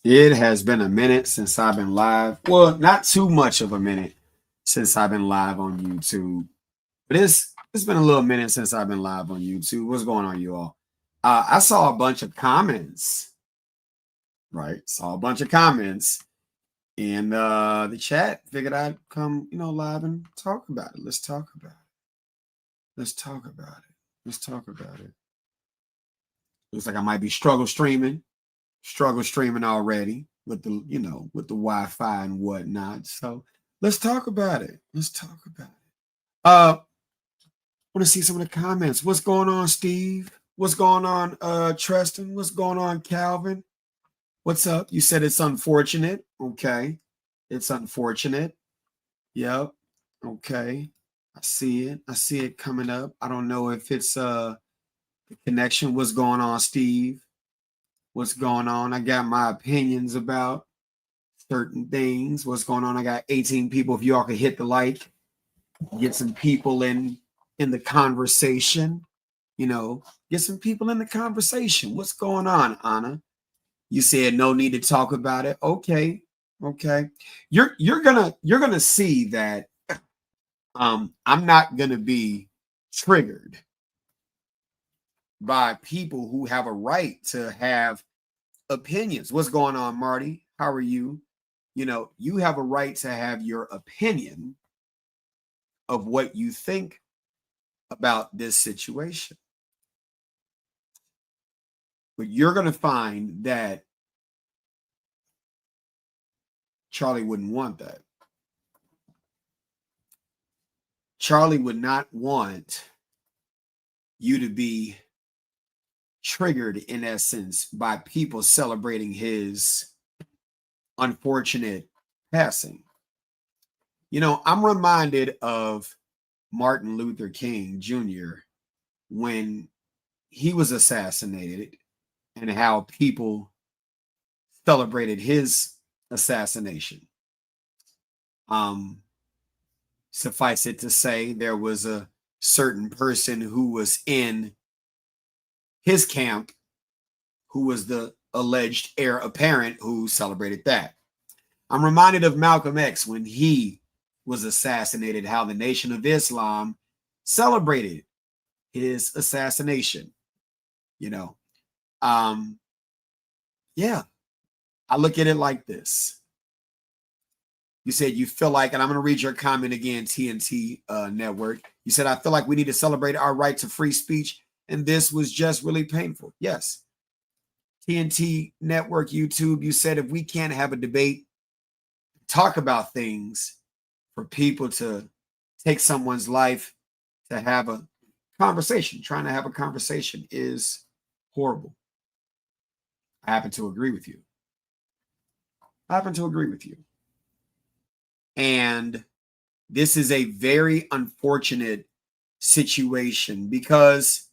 It has been a minute since I've been live. Well, not too much of a minute since I've been live on YouTube, but it's been a little minute since I've been live on YouTube. What's going on, you all? I saw a bunch of comments, right? Saw a bunch of comments in the chat. Figured I'd come, live and talk about it. Let's talk about it. Let's talk about it. Let's talk about it. Looks like I might be struggle streaming already with the with the Wi-Fi and whatnot. So let's talk about it. Let's talk about it. Want to see some of the comments. What's going on, Steve? What's going on, Treston? What's going on, Calvin? What's up? You said it's unfortunate. Okay. It's unfortunate. Yep. Okay. I see it. I see it coming up. I don't know if it's the connection. What's going on, Steve? What's going on? I got my opinions about certain things. What's going on? I got 18 people. If y'all could hit the like, get some people in the conversation, get some people in the conversation. What's going on, Anna? You said no need to talk about it. Okay. You're gonna see that I'm not gonna be triggered by people who have a right to have opinions. What's going on, Marty? How are you? You have a right to have your opinion of what you think about this situation. But you're going to find that Charlie wouldn't want that. Charlie would not want you to be triggered, in essence, by people celebrating his unfortunate passing. I'm reminded of Martin Luther King Jr. when he was assassinated and how people celebrated his assassination. Suffice it to say, there was a certain person who was in his camp who was the alleged heir apparent who celebrated that. I'm reminded of Malcolm X when he was assassinated, how the Nation of Islam celebrated his assassination. Yeah, I look at it like this. You said you feel like, and I'm going to read your comment again, TNT Network. You said, I feel like we need to celebrate our right to free speech, and this was just really painful. Yes. TNT Network, YouTube, you said if we can't have a debate, talk about things for people to take someone's life, to have a conversation, trying to have a conversation is horrible. I happen to agree with you. And this is a very unfortunate situation because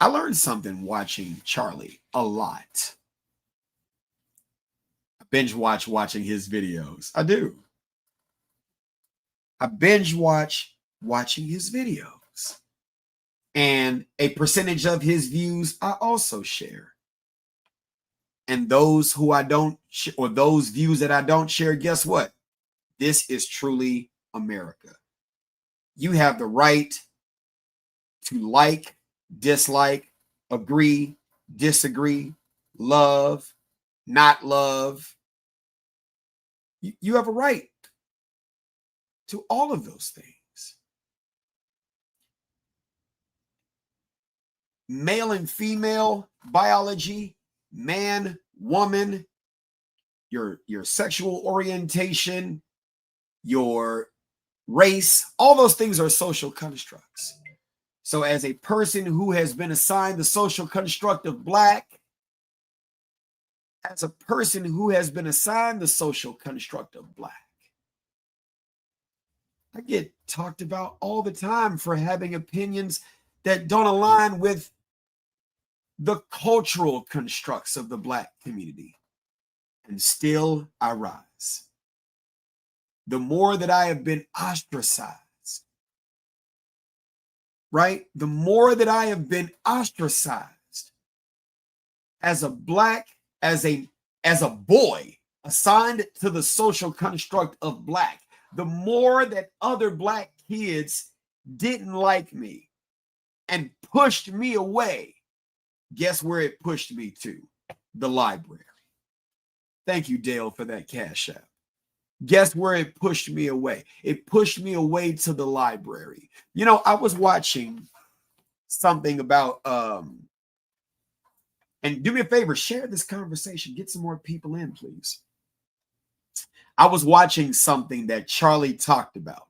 I learned something watching Charlie a lot. I binge watching his videos. I do. I binge watching his videos. And a percentage of his views I also share. And those who I don't, or those views that I don't share, guess what? This is truly America. You have the right to like, dislike, agree, disagree, love, not love. You have a right to all of those things. Male and female biology, man, woman, your sexual orientation, your race, all those things are social constructs. So as a person who has been assigned the social construct of Black, I get talked about all the time for having opinions that don't align with the cultural constructs of the Black community. And still I rise. The more that I have been ostracized, right? The more that I have been ostracized as a Black as a boy assigned to the social construct of black, the more that other black kids didn't like me and pushed me away, guess where it pushed me to? The library. Thank you, Dale, for that cash app. Guess where it pushed me away? It pushed me away to the library. You know, I was watching something about, and do me a favor, share this conversation. Get some more people in, please. I was watching something that Charlie talked about,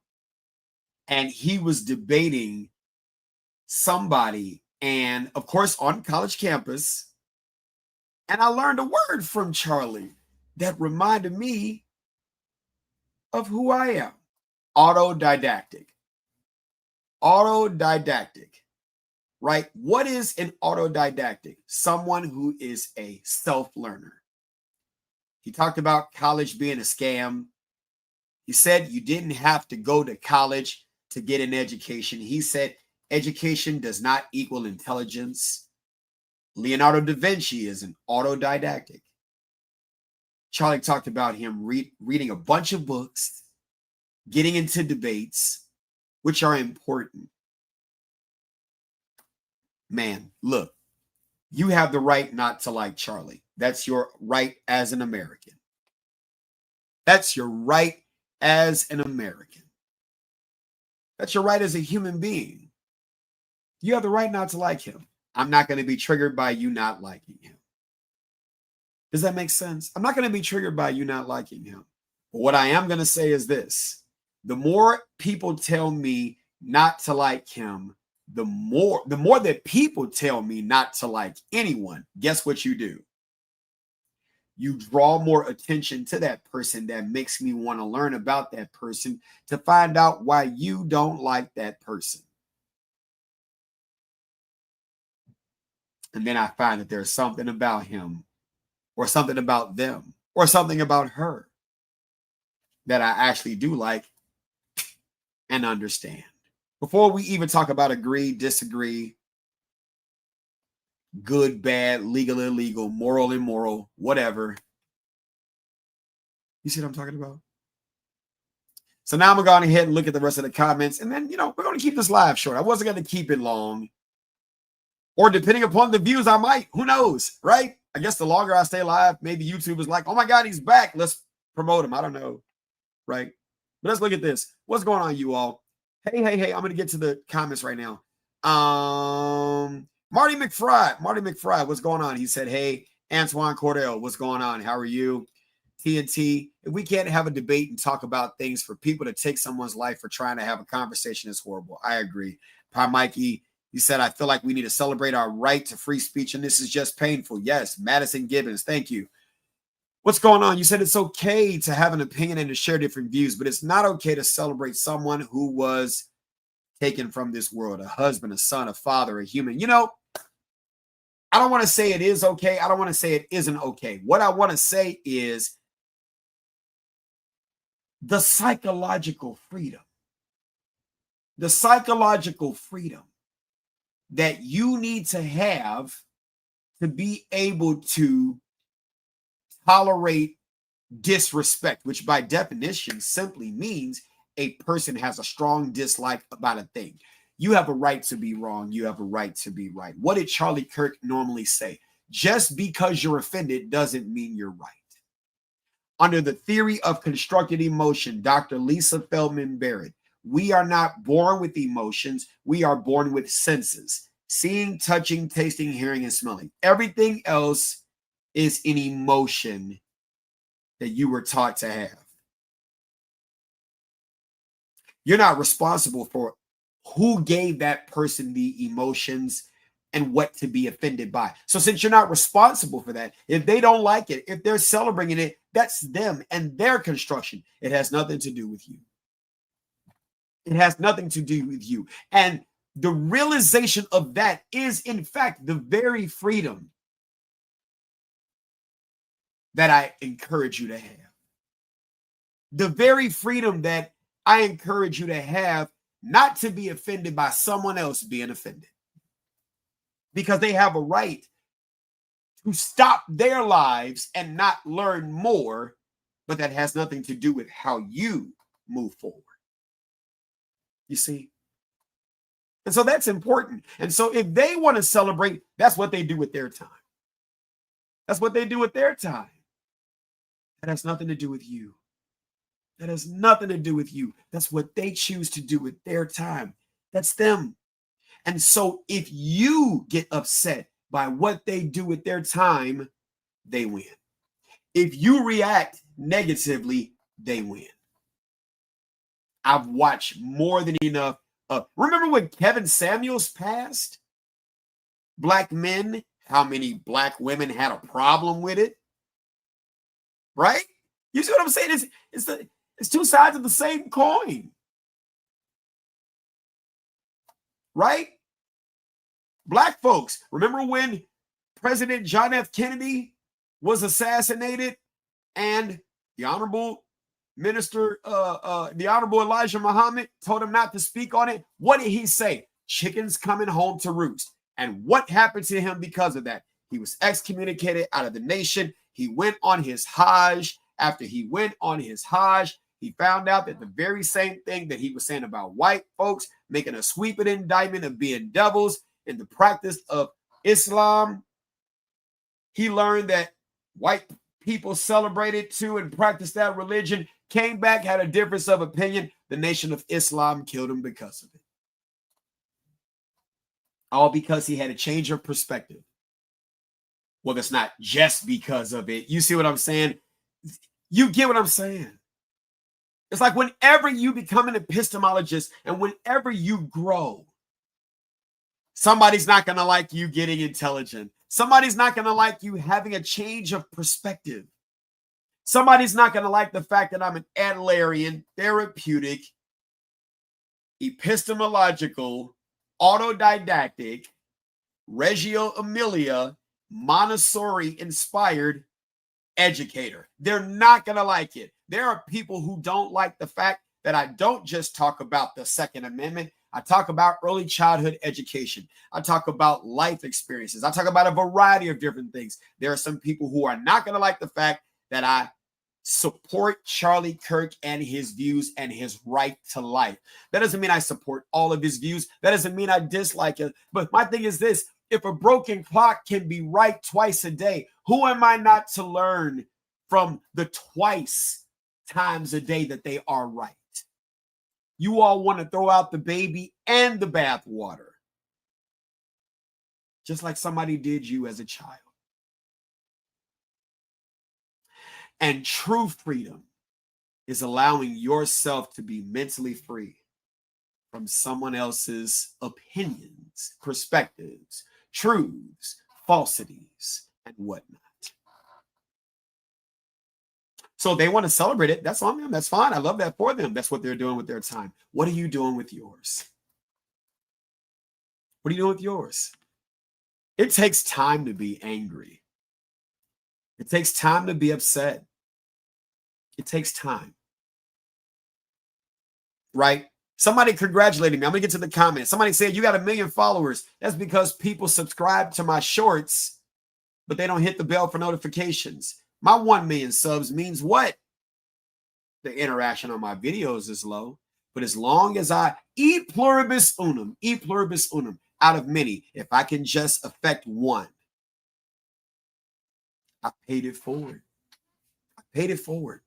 and he was debating somebody, and of course, on college campus. And I learned a word from Charlie that reminded me of who I am. Autodidactic. Autodidactic, right? What is an autodidactic? Someone who is a self-learner. He talked about college being a scam. He said you didn't have to go to college to get an education. He said education does not equal intelligence. Leonardo da Vinci is an autodidactic. Charlie talked about him reading a bunch of books, getting into debates, which are important. Man, look, you have the right not to like Charlie. That's your right as an American. That's your right as an American. That's your right as a human being. You have the right not to like him. I'm not going to be triggered by you not liking him. Does that make sense? I'm not going to be triggered by you not liking him. But what I am going to say is this. The more people tell me not to like him, the more that people tell me not to like anyone, guess what you do? You draw more attention to that person. That makes me want to learn about that person to find out why you don't like that person. And then I find that there's something about him or something about them or something about her that I actually do like and understand. Before we even talk about agree, disagree, good, bad, legal, illegal, moral, immoral, whatever. You see what I'm talking about? So now I'm going to go ahead and look at the rest of the comments. And then, we're going to keep this live short. I wasn't going to keep it long. Or depending upon the views, I might. Who knows, right? I guess the longer I stay live, maybe YouTube is like, oh my God, he's back. Let's promote him. I don't know, right? But let's look at this. What's going on, you all? Hey. I'm going to get to the comments right now. Marty McFry, what's going on? He said, hey, Antoine Cordell, what's going on? How are you? TNT, if we can't have a debate and talk about things, for people to take someone's life for trying to have a conversation is horrible. I agree. Pi Mikey, he said, I feel like we need to celebrate our right to free speech, and this is just painful. Yes, Madison Gibbons, thank you. What's going on? You said it's okay to have an opinion and to share different views, but it's not okay to celebrate someone who was taken from this world, a husband, a son, a father, a human. I don't want to say it is okay. I don't want to say it isn't okay. What I want to say is the psychological freedom that you need to have to be able to tolerate disrespect, which by definition simply means a person has a strong dislike about a thing. You have a right to be wrong. You have a right to be right. What did Charlie Kirk normally say? Just because you're offended doesn't mean you're right. Under the theory of constructed emotion, Dr. Lisa Feldman Barrett, we are not born with emotions. We are born with senses. Seeing, touching, tasting, hearing, and smelling. Everything else is an emotion that you were taught to have. You're not responsible for who gave that person the emotions and what to be offended by. So since you're not responsible for that, if they don't like it, if they're celebrating it, that's them and their construction. It has nothing to do with you. It has nothing to do with you. And the realization of that is, in fact, the very freedom that I encourage you to have. The very freedom that I encourage you to have, not to be offended by someone else being offended. Because they have a right to stop their lives and not learn more, but that has nothing to do with how you move forward. You see? And so that's important. And so if they want to celebrate, that's what they do with their time. That's what they do with their time. That has nothing to do with you. That has nothing to do with you. That's what they choose to do with their time. That's them. And so if you get upset by what they do with their time, they win. If you react negatively, they win. I've watched more than enough. Remember when Kevin Samuels passed? Black men, how many black women had a problem with it? Right? You see what I'm saying? It's two sides of the same coin. Right? Black folks, remember when President John F. Kennedy was assassinated and the Honorable Minister, the Honorable Elijah Muhammad told him not to speak on it? What did he say? Chickens coming home to roost. And what happened to him because of that? He was excommunicated out of the nation. He went on his Hajj. After he went on his Hajj, he found out that the very same thing that he was saying about white folks making a sweeping indictment of being devils in the practice of Islam, he learned that white people celebrated too and practiced that religion, came back, had a difference of opinion. The Nation of Islam killed him because of it. All because he had a change of perspective. Well, that's not just because of it. You see what I'm saying? You get what I'm saying? It's like whenever you become an epistemologist and whenever you grow, somebody's not going to like you getting intelligent. Somebody's not going to like you having a change of perspective. Somebody's not going to like the fact that I'm an Adlerian, therapeutic, epistemological, autodidactic, Reggio Emilia, Montessori-inspired educator. They're not going to like it. There are people who don't like the fact that I don't just talk about the Second Amendment. I talk about early childhood education. I talk about life experiences. I talk about a variety of different things. There are some people who are not going to like the fact that I support Charlie Kirk and his views and his right to life. That doesn't mean I support all of his views. That doesn't mean I dislike it. But my thing is this: if a broken clock can be right twice a day, who am I not to learn from the twice times a day that they are right? You all want to throw out the baby and the bathwater, just like somebody did you as a child. And true freedom is allowing yourself to be mentally free from someone else's opinions, perspectives, truths, falsities, and whatnot. So they want to celebrate it. That's on them. That's fine. I love that for them. That's what they're doing with their time. What are you doing with yours? What are you doing with yours? It takes time to be angry. It takes time to be upset. It takes time. Right? Somebody congratulated me. I'm going to get to the comments. Somebody said, you got 1 million followers. That's because people subscribe to my shorts, but they don't hit the bell for notifications. My 1 million subs means what? The interaction on my videos is low. But as long as I e pluribus unum, out of many, if I can just affect one, I paid it forward. I paid it forward.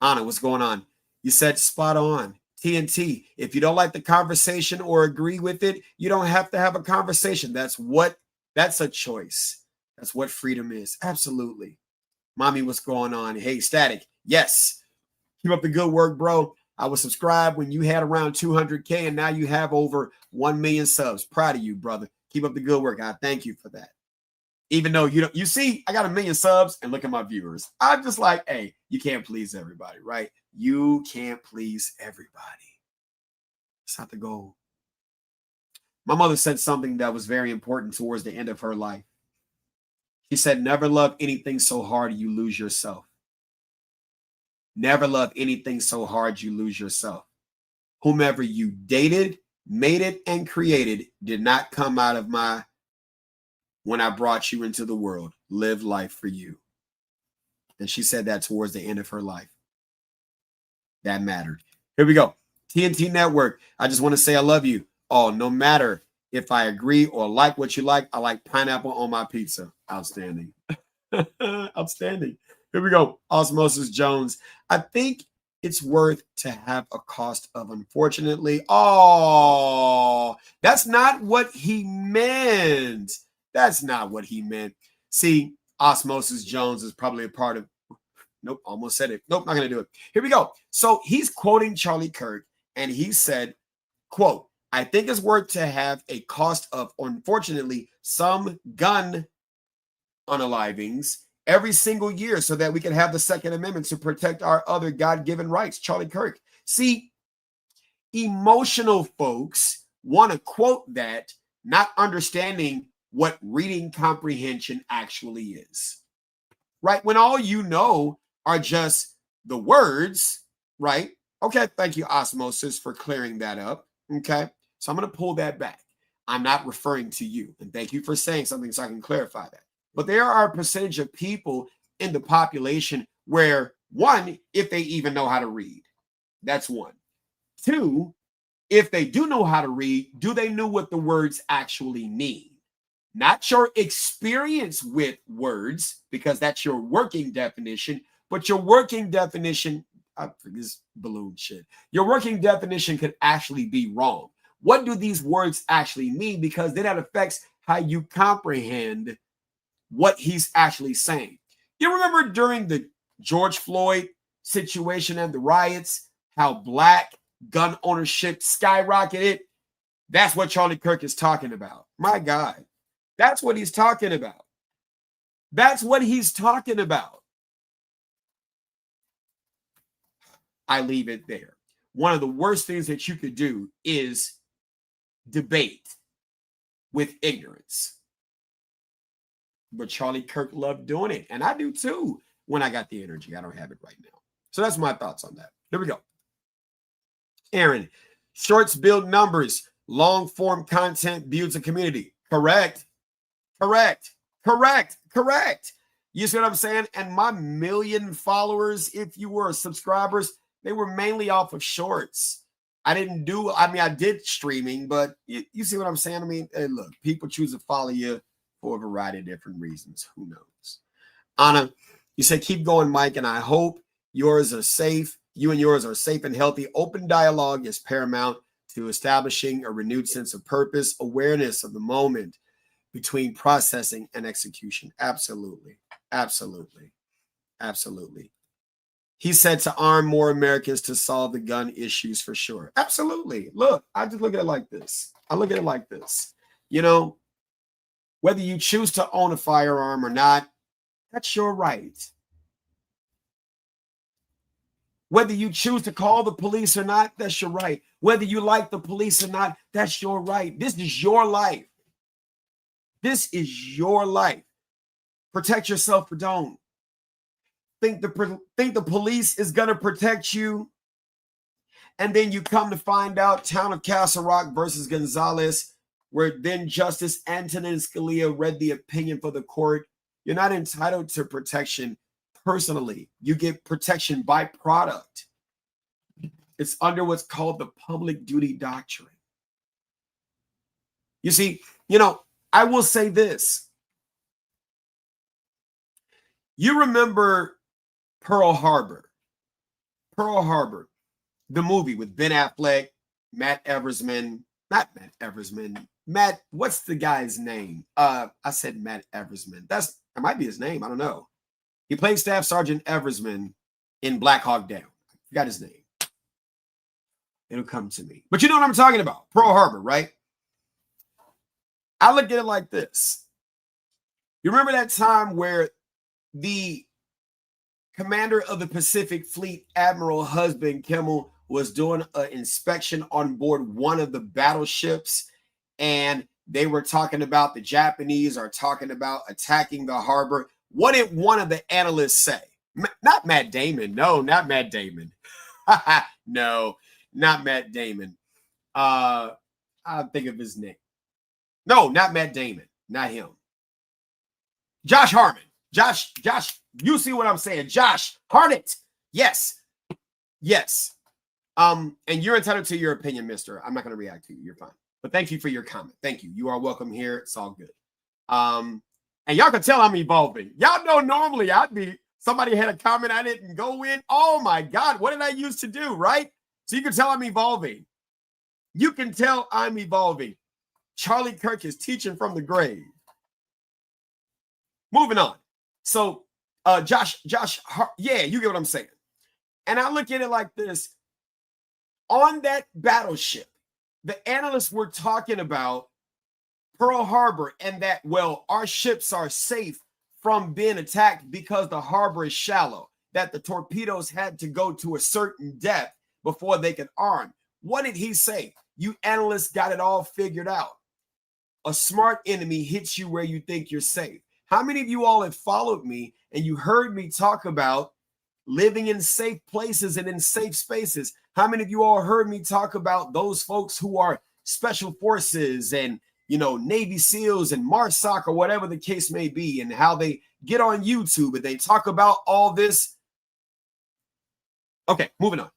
Anna, what's going on? You said spot on. TNT, if you don't like the conversation or agree with it, you don't have to have a conversation. That's a choice. That's what freedom is. Absolutely. Mommy, what's going on? Hey, Static. Yes. Keep up the good work, bro. I was subscribed when you had around 200K and now you have over 1 million subs. Proud of you, brother. Keep up the good work. I thank you for that. Even though you see, I got 1 million subs and look at my viewers. I'm just like, hey, you can't please everybody, right? You can't please everybody. It's not the goal. My mother said something that was very important towards the end of her life. She said, never love anything so hard you lose yourself. Never love anything so hard you lose yourself. Whomever you dated, mated, and created did not come out of my when I brought you into the world. Live life for you. And she said that towards the end of her life. That mattered. Here we go. TNT Network. I just want to say I love you all. No matter if I agree or like what you like, I like pineapple on my pizza. Outstanding. Outstanding. Here we go. Osmosis Jones. I think it's worth to have a cost of unfortunately. Oh, that's not what he meant. That's not what he meant. See, Osmosis Jones is probably a part of. Nope, almost said it. Nope, not going to do it. Here we go. So he's quoting Charlie Kirk, and he said, quote, I think it's worth to have a cost of, unfortunately, some gun unalivings every single year so that we can have the Second Amendment to protect our other God-given rights. Charlie Kirk. See, emotional folks want to quote that, not understanding what reading comprehension actually is. Right? When all you know are just the words, right? Okay, thank you, Osmosis, for clearing that up. Okay, so I'm going to pull that back. I'm not referring to you. And thank you for saying something so I can clarify that. But there are a percentage of people in the population where, one, if they even know how to read, that's one. Two, if they do know how to read, do they know what the words actually mean? Not your experience with words, because that's your working definition, but your working definition, this balloon shit, your working definition could actually be wrong. What do these words actually mean? Because then that affects how you comprehend what he's actually saying. You remember during the George Floyd situation and the riots, how black gun ownership skyrocketed? That's what Charlie Kirk is talking about. My God. That's what he's talking about. That's what he's talking about. I leave it there. One of the worst things that you could do is debate with ignorance. But Charlie Kirk loved doing it. And I do too when I got the energy. I don't have it right now. So that's my thoughts on that. Here we go. Aaron, shorts build numbers. Long form content builds a community. Correct. Correct. Correct. Correct. You see what I'm saying? And my 1 million followers, if you were subscribers, they were mainly off of shorts. I did streaming, but you see what I'm saying? I mean, hey, look, people choose to follow you for a variety of different reasons. Who knows? Anna, you said, keep going, Mike, and I hope yours are safe. You and yours are safe and healthy. Open dialogue is paramount to establishing a renewed sense of purpose, awareness of the moment between processing and execution. Absolutely. Absolutely. Absolutely. He said to arm more Americans to solve the gun issues for sure. Absolutely. Look, I just look at it like this. I look at it like this. You know, whether you choose to own a firearm or not, that's your right. Whether you choose to call the police or not, that's your right. Whether you like the police or not, that's your right. This is your life. This is your life. Protect yourself or don't. Think the police is going to protect you, and then you come to find out Town of Castle Rock versus Gonzalez, where then Justice Antonin Scalia read the opinion for the court. You're not entitled to protection personally. You get protection by product. It's under what's called the public duty doctrine. You see, I will say this. You remember Pearl Harbor, the movie with Ben Affleck, Matt, what's the guy's name? I said Matt Eversman. That might be his name. I don't know. He played Staff Sergeant Eversman in Black Hawk Down. I forgot his name. It'll come to me. But you know what I'm talking about. Pearl Harbor, right? I look at it like this. You remember that time where the commander of the Pacific Fleet, Admiral Husband Kimmel, was doing an inspection on board one of the battleships, and they were talking about the Japanese are talking about attacking the harbor. What did one of the analysts say? Not Matt Damon. No, not Matt Damon. No, not Matt Damon. I'll think of his name. No, not Matt Damon. Not him. Josh Harmon. Josh, you see what I'm saying? Josh Harnett. Yes. And you're entitled to your opinion, mister. I'm not going to react to you. You're fine. But thank you for your comment. Thank you. You are welcome here. It's all good. And y'all can tell I'm evolving. Y'all know normally somebody had a comment, I didn't go in. Oh my God, what did I used to do, right? So you can tell I'm evolving. You can tell I'm evolving. Charlie Kirk is teaching from the grave. Moving on. So Josh, yeah, you get what I'm saying. And I look at it like this. On that battleship, the analysts were talking about Pearl Harbor and that, well, our ships are safe from being attacked because the harbor is shallow, that the torpedoes had to go to a certain depth before they could arm. What did he say? You analysts got it all figured out. A smart enemy hits you where you think you're safe. How many of you all have followed me and you heard me talk about living in safe places and in safe spaces? How many of you all heard me talk about those folks who are special forces and, you know, Navy SEALs and MARSOC or whatever the case may be, and how they get on YouTube and they talk about all this? Okay, moving on.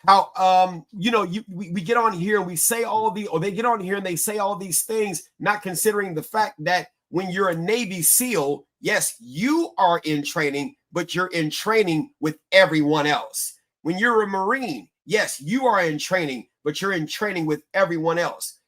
How, we get on here and we say or they get on here and they say all these things, not considering the fact that when you're a Navy SEAL, yes, you are in training, but you're in training with everyone else. When you're a Marine, yes, you are in training, but you're in training with everyone else.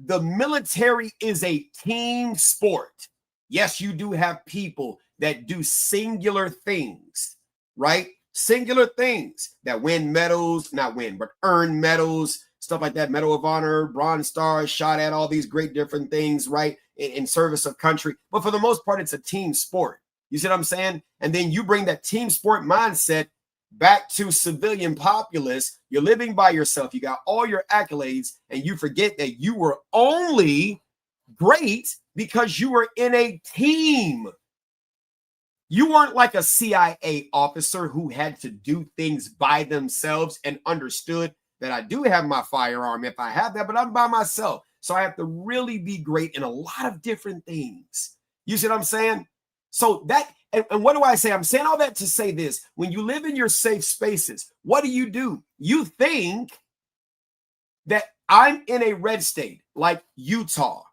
The military is a team sport. Yes, you do have people that do singular things, right? Singular things that win medals, not win, but earn medals, stuff like that, Medal of Honor, Bronze Stars, shot at all these great different things, right? In service of country. But for the most part, it's a team sport. You see what I'm saying? And then you bring that team sport mindset back to civilian populace. You're living by yourself. You got all your accolades, and you forget that you were only great because you were in a team. You weren't like a CIA officer who had to do things by themselves and understood that I do have my firearm if I have that, but I'm by myself. So I have to really be great in a lot of different things. You see what I'm saying? So that, and what do I say? I'm saying all that to say this. When you live in your safe spaces, what do? You think that I'm in a red state like Utah.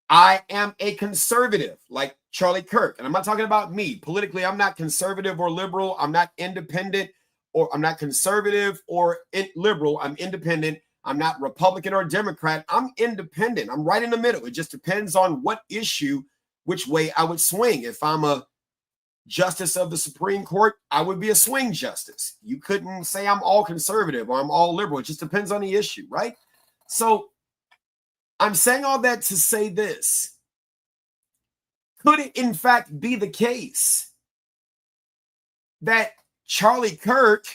I am a conservative like Charlie Kirk. And I'm not talking about me. Politically, I'm not conservative or liberal. I'm not independent, or I'm not conservative or liberal. I'm independent. I'm not Republican or Democrat. I'm independent. I'm right in the middle. It just depends on what issue, which way I would swing. If I'm a justice of the Supreme Court, I would be a swing justice. You couldn't say I'm all conservative or I'm all liberal. It just depends on the issue, right? So I'm saying all that to say this. Could it in fact be the case that Charlie Kirk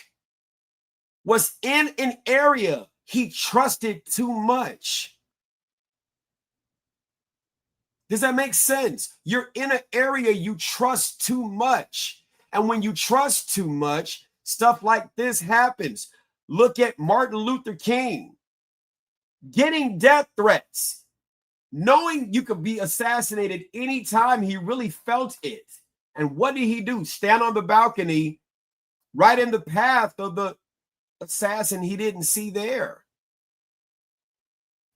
was in an area he trusted too much? Does that make sense? You're in an area you trust too much. And when you trust too much, stuff like this happens. Look at Martin Luther King getting death threats, knowing you could be assassinated anytime. He really felt it. And what did he do? Stand on the balcony right in the path of the assassin he didn't see there.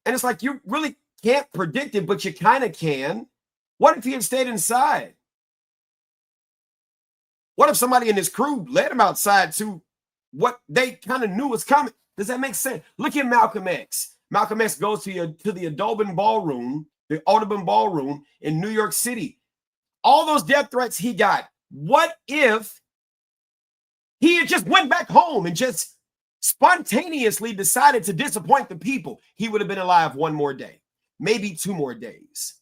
And it's like, you really can't predict it, but you kind of can. What if he had stayed inside? What if somebody in his crew led him outside to what they kind of knew was coming? Does that make sense? Look at Malcolm X. Malcolm X goes to the Audubon Ballroom in New York City. All those death threats he got. What if he had just went back home and just spontaneously decided to disappoint the people? He would have been alive one more day, maybe 2 more days.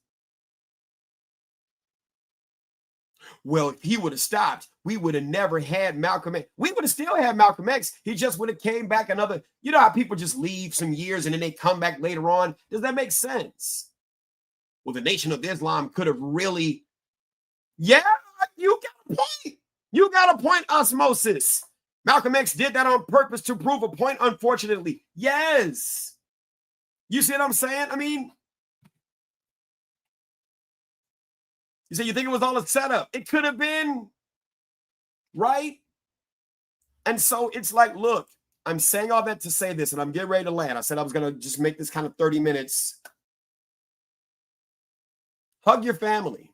Well, if he would have stopped, we would have never had Malcolm X. We would have still had Malcolm X. He just would have came back another, you know how people just leave some years and then they come back later on? Does that make sense? Well, the Nation of Islam could have really, yeah, you got a point. You got a point, Osmosis. Malcolm X did that on purpose to prove a point, unfortunately. Yes. You see what I'm saying? I mean, You say you think it was all a setup. It could have been, right? And so it's like, look, I'm saying all that to say this, and I'm getting ready to land. I said I was going to just make this kind of 30 minutes. Hug your family.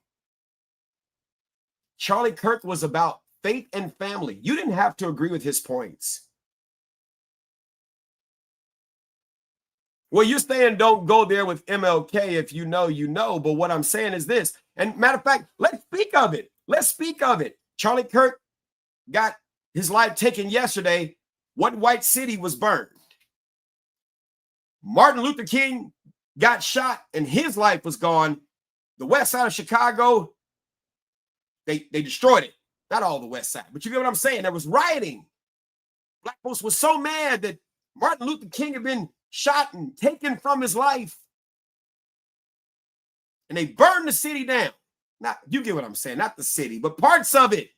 Charlie Kirk was about faith and family. You didn't have to agree with his points. Well, you're saying don't go there with MLK if you know, you know. But what I'm saying is this. And matter of fact, let's speak of it. Let's speak of it. Charlie Kirk got his life taken yesterday. What white city was burned? Martin Luther King got shot and his life was gone. The west side of Chicago, they destroyed it. Not all the west side, but you get what I'm saying? There was rioting. Black folks were so mad that Martin Luther King had been shot and taken from his life. And they burned the city down. Not, you get what I'm saying, not the city, but parts of it.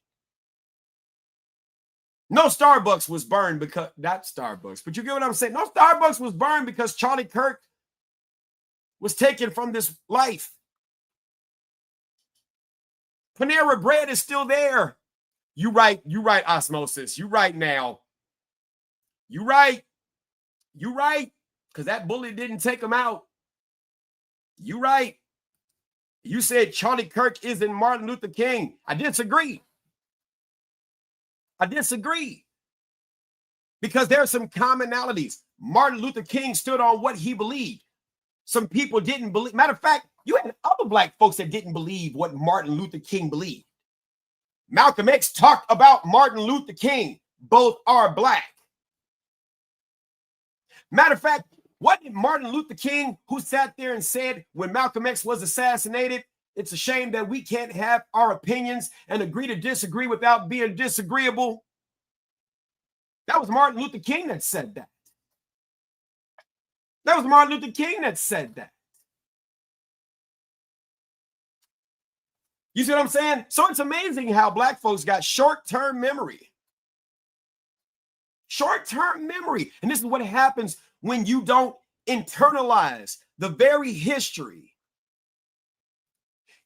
No Starbucks was burned because, not Starbucks, but you get what I'm saying? No Starbucks was burned because Charlie Kirk was taken from this life. Panera Bread is still there. You right, Osmosis. You right now. You right. Because that bullet didn't take him out. You right. You said Charlie Kirk isn't Martin Luther King. I disagree. Because there are some commonalities. Martin Luther King stood on what he believed. Some people didn't believe. Matter of fact, you had other black folks that didn't believe what Martin Luther King believed. Malcolm X talked about Martin Luther King. Both are black. Matter of fact, what did Martin Luther King, who sat there and said when Malcolm X was assassinated, it's a shame that we can't have our opinions and agree to disagree without being disagreeable? That was Martin Luther King that said that. That was Martin Luther King that said that. You see what I'm saying? So it's amazing how black folks got short-term memory. Short-term memory. And this is what happens when you don't internalize the very history.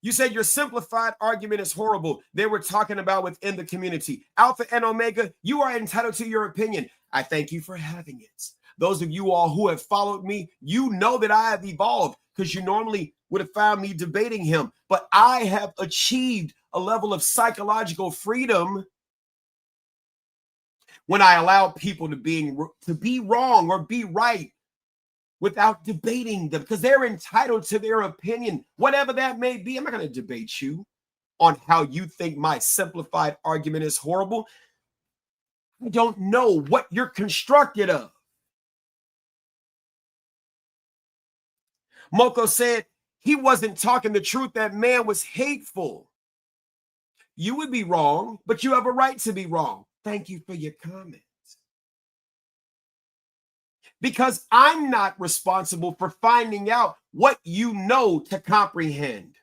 You said your simplified argument is horrible. They were talking about within the community. Alpha and Omega, you are entitled to your opinion. I thank you for having it. Those of you all who have followed me, you know that I have evolved, because you normally would have found me debating him. But I have achieved a level of psychological freedom when I allow people to be wrong or be right without debating them, because they're entitled to their opinion, whatever that may be. I'm not going to debate you on how you think my simplified argument is horrible. I don't know what you're constructed of. Moko said he wasn't talking the truth. That man was hateful. You would be wrong, but you have a right to be wrong. Thank you for your comment. Because I'm not responsible for finding out what you know to comprehend.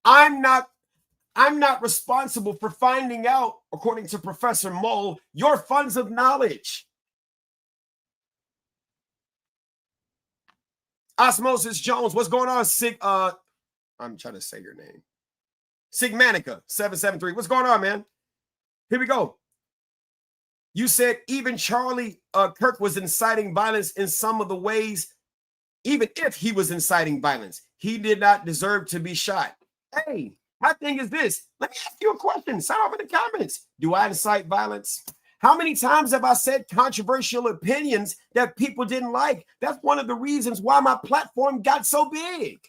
I'm not responsible for finding out, according to Professor Mole, your funds of knowledge. Osmosis Jones, what's going on? I'm trying to say your name. Sigmanica 773. What's going on, man? Here we go. You said even Charlie Kirk was inciting violence in some of the ways. Even if he was inciting violence, he did not deserve to be shot. Hey, my thing is this. Let me ask you a question. Sign off in the comments. Do I incite violence? How many times have I said controversial opinions that people didn't like? That's one of the reasons why my platform got so big.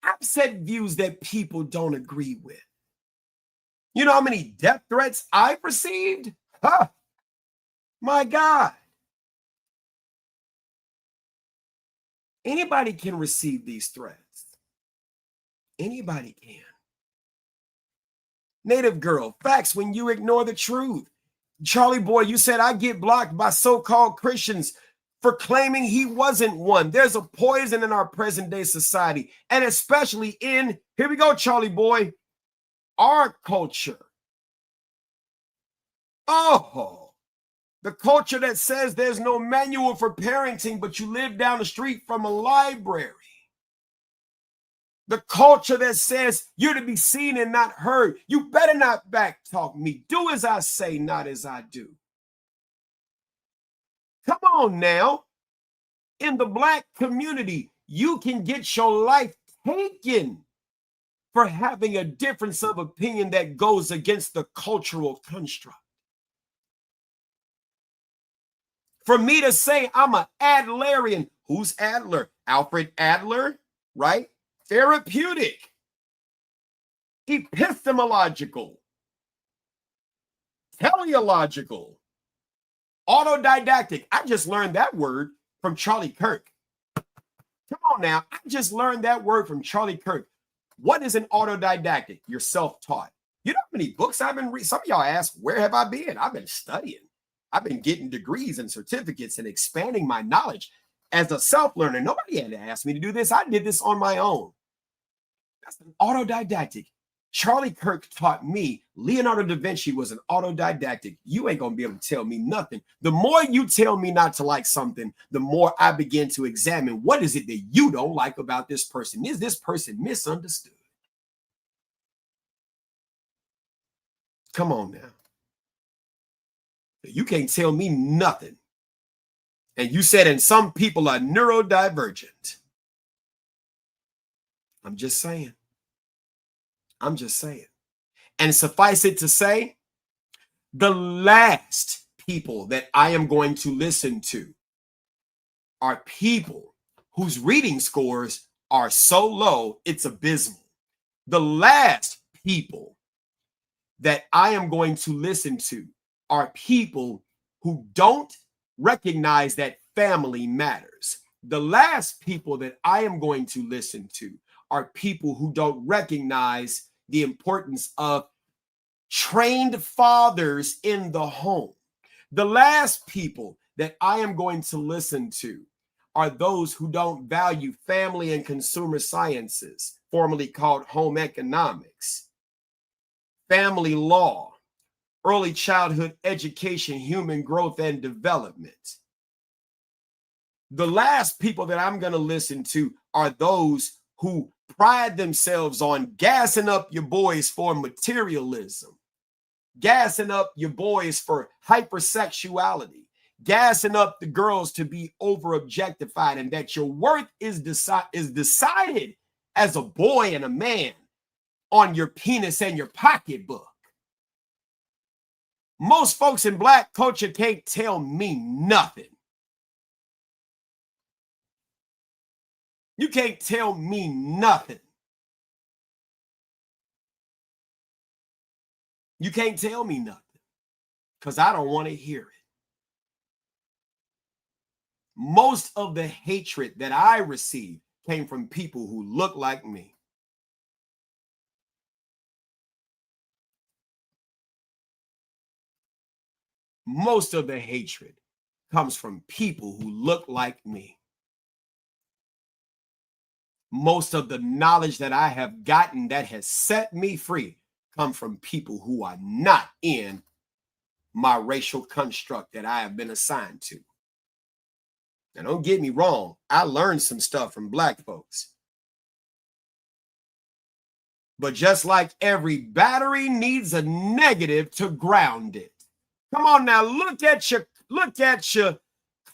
I've said views that people don't agree with. You know how many death threats I've received? Huh. My God. Anybody can receive these threats. Anybody can. Native girl, facts when you ignore the truth. Charlie boy, you said I get blocked by so-called Christians for claiming he wasn't one. There's a poison in our present day society, and especially in, here we go, Charlie boy, our culture. Oh, The culture that says there's no manual for parenting, but you live down the street from a library. The culture that says you're to be seen and not heard. You better not backtalk me. Do as I say, not as I do. Come on now. In the Black community, you can get your life taken for having a difference of opinion that goes against the cultural construct. For me to say I'm an Adlerian, who's Adler? Alfred Adler, right? Therapeutic, epistemological, teleological, autodidactic. I just learned that word from Charlie Kirk. Come on now. I just learned that word from Charlie Kirk. What is an autodidactic? You're self-taught. You know how many books I've been reading? Some of y'all ask, where have I been? I've been studying. I've been getting degrees and certificates and expanding my knowledge as a self-learner. Nobody had to ask me to do this. I did this on my own. That's an autodidactic. Charlie Kirk taught me Leonardo da Vinci was an autodidactic. You ain't going to be able to tell me nothing. The more you tell me not to like something, the more I begin to examine what is it that you don't like about this person. Is this person misunderstood? Come on now. You can't tell me nothing. And you said, and some people are neurodivergent. I'm just saying. I'm just saying. And suffice it to say, the last people that I am going to listen to are people whose reading scores are so low, it's abysmal. The last people that I am going to listen to are people who don't recognize that family matters. The last people that I am going to listen to are people who don't recognize the importance of trained fathers in the home. The last people that I am going to listen to are those who don't value family and consumer sciences, formerly called home economics, family law, early childhood education, human growth and development. The last people that I'm going to listen to are those who pride themselves on gassing up your boys for materialism, gassing up your boys for hypersexuality, gassing up the girls to be over objectified, and that your worth is decided as a boy and a man on your penis and your pocketbook. Most folks in Black culture can't tell me nothing. You can't tell me nothing. You can't tell me nothing because I don't want to hear it. Most of the hatred that I received came from people who look like me. Most of the hatred comes from people who look like me. Most of the knowledge that I have gotten that has set me free come from people who are not in my racial construct that I have been assigned to. Now, don't get me wrong. I learned some stuff from Black folks. But just like every battery needs a negative to ground it. Come on now, look at your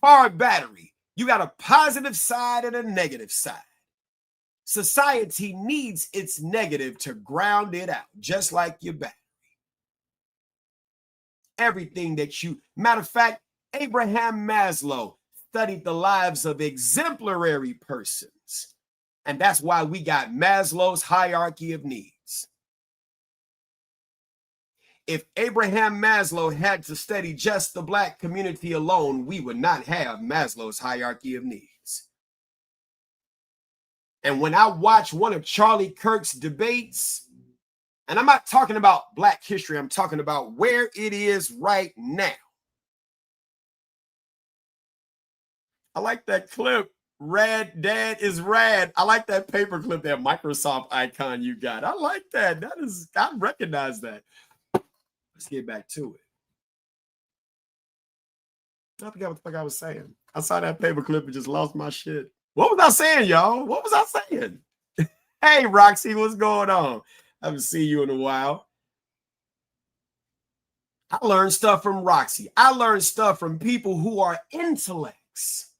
car battery. You got a positive side and a negative side. Society needs its negative to ground it out, just like your battery. Everything that matter of fact, Abraham Maslow studied the lives of exemplary persons. And that's why we got Maslow's hierarchy of needs. If Abraham Maslow had to study just the Black community alone, we would not have Maslow's hierarchy of needs. And when I watch one of Charlie Kirk's debates, and I'm not talking about Black history, I'm talking about where it is right now. I like that clip. Rad Dad is rad. I like that paperclip, that Microsoft icon you got. I like that. I recognize that. Let's get back to it. I forgot what the fuck I was saying. I saw that paperclip and just lost my shit. What was I saying, y'all? What was I saying? Hey, Roxy, what's going on? I haven't seen you in a while. I learned stuff from Roxy. I learned stuff from people who are intellects.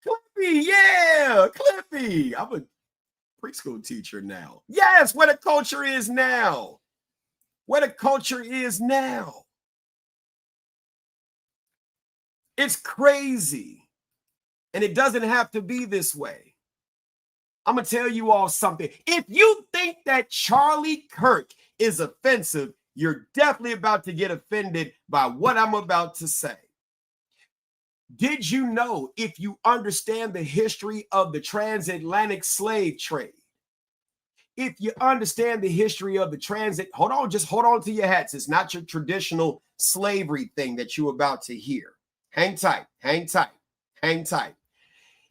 Clippy, yeah, Clippy. I'm a preschool teacher now. Yes, where the culture is now. Where the culture is now. It's crazy. And it doesn't have to be this way. I'm going to tell you all something. If you think that Charlie Kirk is offensive, you're definitely about to get offended by what I'm about to say. Did you know, if you understand the history of the transatlantic slave trade, if you understand the history of the just hold on to your hats. It's not your traditional slavery thing that you're about to hear. Hang tight, hang tight, hang tight.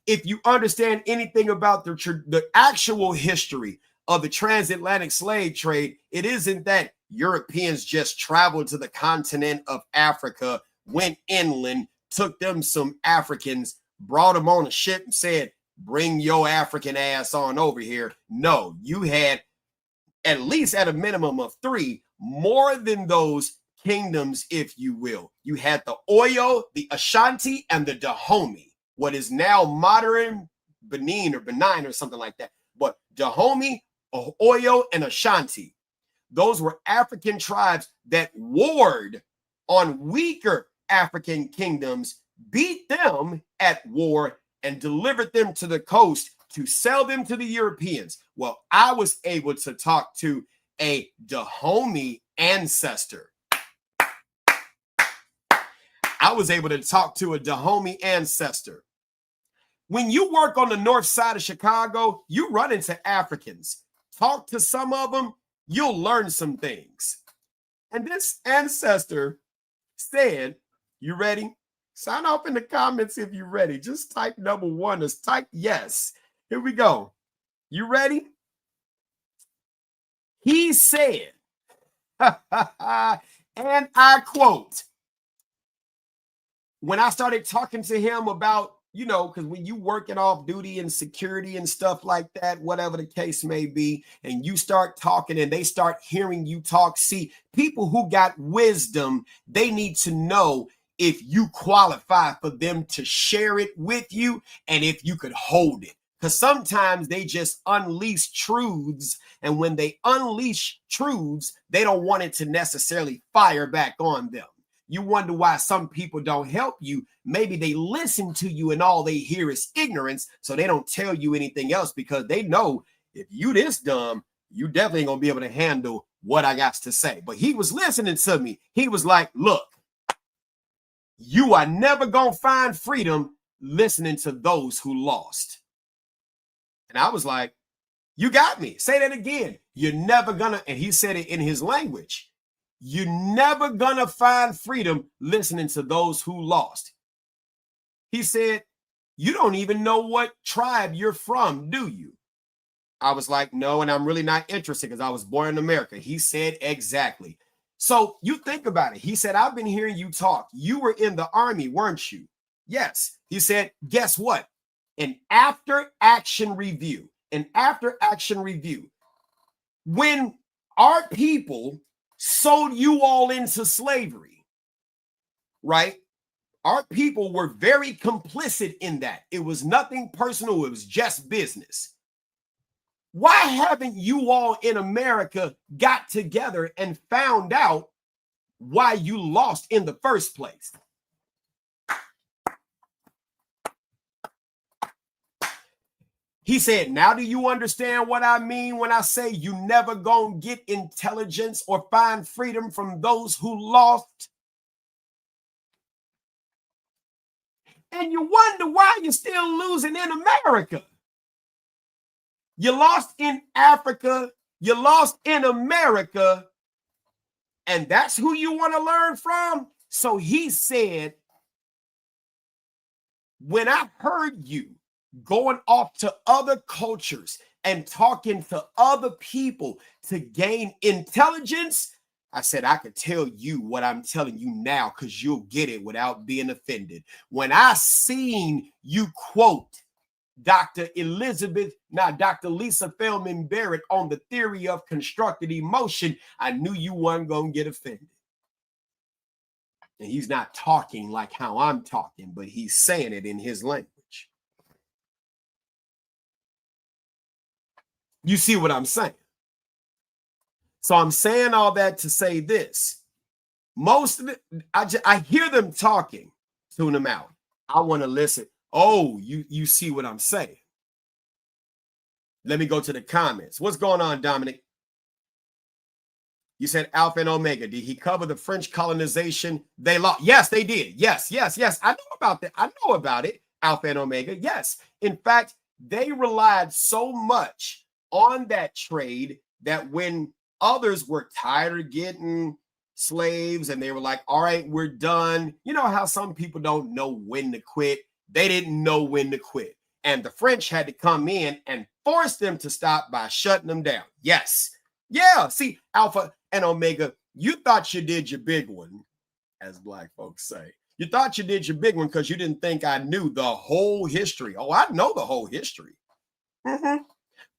If you understand anything about the actual history of the transatlantic slave trade, it isn't that Europeans just traveled to the continent of Africa, went inland, took them some Africans, brought them on a ship and said, bring your African ass on over here. No, you had at least at a minimum of 3 more than those kingdoms, if you will. You had the Oyo, the Ashanti, and the Dahomey, what is now modern Benin or something like that. But Dahomey, Oyo, and Ashanti, those were African tribes that warred on weaker African kingdoms, beat them at war, and delivered them to the coast to sell them to the Europeans. Well, I was able to talk to a Dahomey ancestor. I was able to talk to a Dahomey ancestor. When you work on the north side of Chicago, you run into Africans. Talk to some of them, you'll learn some things. And this ancestor said, you ready? Sign off in the comments if you're ready. Just type number 1. Just type yes. Here we go. You ready? He said, and I quote, when I started talking to him about, because when you working off duty and security and stuff like that, whatever the case may be, and you start talking and they start hearing you talk, see, people who got wisdom, they need to know if you qualify for them to share it with you and if you could hold it. Because sometimes they just unleash truths, and when they unleash truths, they don't want it to necessarily fire back on them. You wonder why some people don't help you. Maybe they listen to you and all they hear is ignorance, so they don't tell you anything else because they know if you this dumb, you definitely ain't gonna be able to handle what I got to say. But he was listening to me. He was like, look, you are never gonna find freedom listening to those who lost. And I was like, you got me. Say that again. You're never gonna, and he said it in his language. You're never gonna find freedom listening to those who lost. He said, you don't even know what tribe you're from, do you? I was like, no, and I'm really not interested because I was born in America. He said, exactly. So you think about it. He said, I've been hearing you talk. You were in the army, weren't you? Yes. He said, guess what? An after action review. When our people sold you all into slavery, right? Our people were very complicit in that. It was nothing personal. It was just business. Why haven't you all in America got together and found out why you lost in the first place? He said, now do you understand what I mean when I say you never gonna get intelligence or find freedom from those who lost? And you wonder why you're still losing in America. You lost in Africa, you lost in America, and that's who you want to learn from? So he said, when I heard you going off to other cultures and talking to other people to gain intelligence, I said, I could tell you what I'm telling you now because you'll get it without being offended. When I seen you quote Dr. Lisa Feldman Barrett on the theory of constructed emotion, I knew you weren't going to get offended. And he's not talking like how I'm talking, but he's saying it in his language. You see what I'm saying? So I'm saying all that to say this. Most of it, I hear them talking, tune them out. I want to listen. Oh, you see what I'm saying? Let me go to the comments. What's going on, Dominic? You said Alpha and Omega. Did he cover the French colonization? They lost. Yes, they did. Yes. I know about that. I know about it. Alpha and Omega. Yes. In fact, they relied so much on that trade that when others were tired of getting slaves and they were like, all right, we're done. You know how some people don't know when to quit? They didn't know when to quit. And the French had to come in and force them to stop by shutting them down. Yes. Yeah. See, Alpha and Omega, you thought you did your big one, as Black folks say. You thought you did your big one because you didn't think I knew the whole history. Oh, I know the whole history.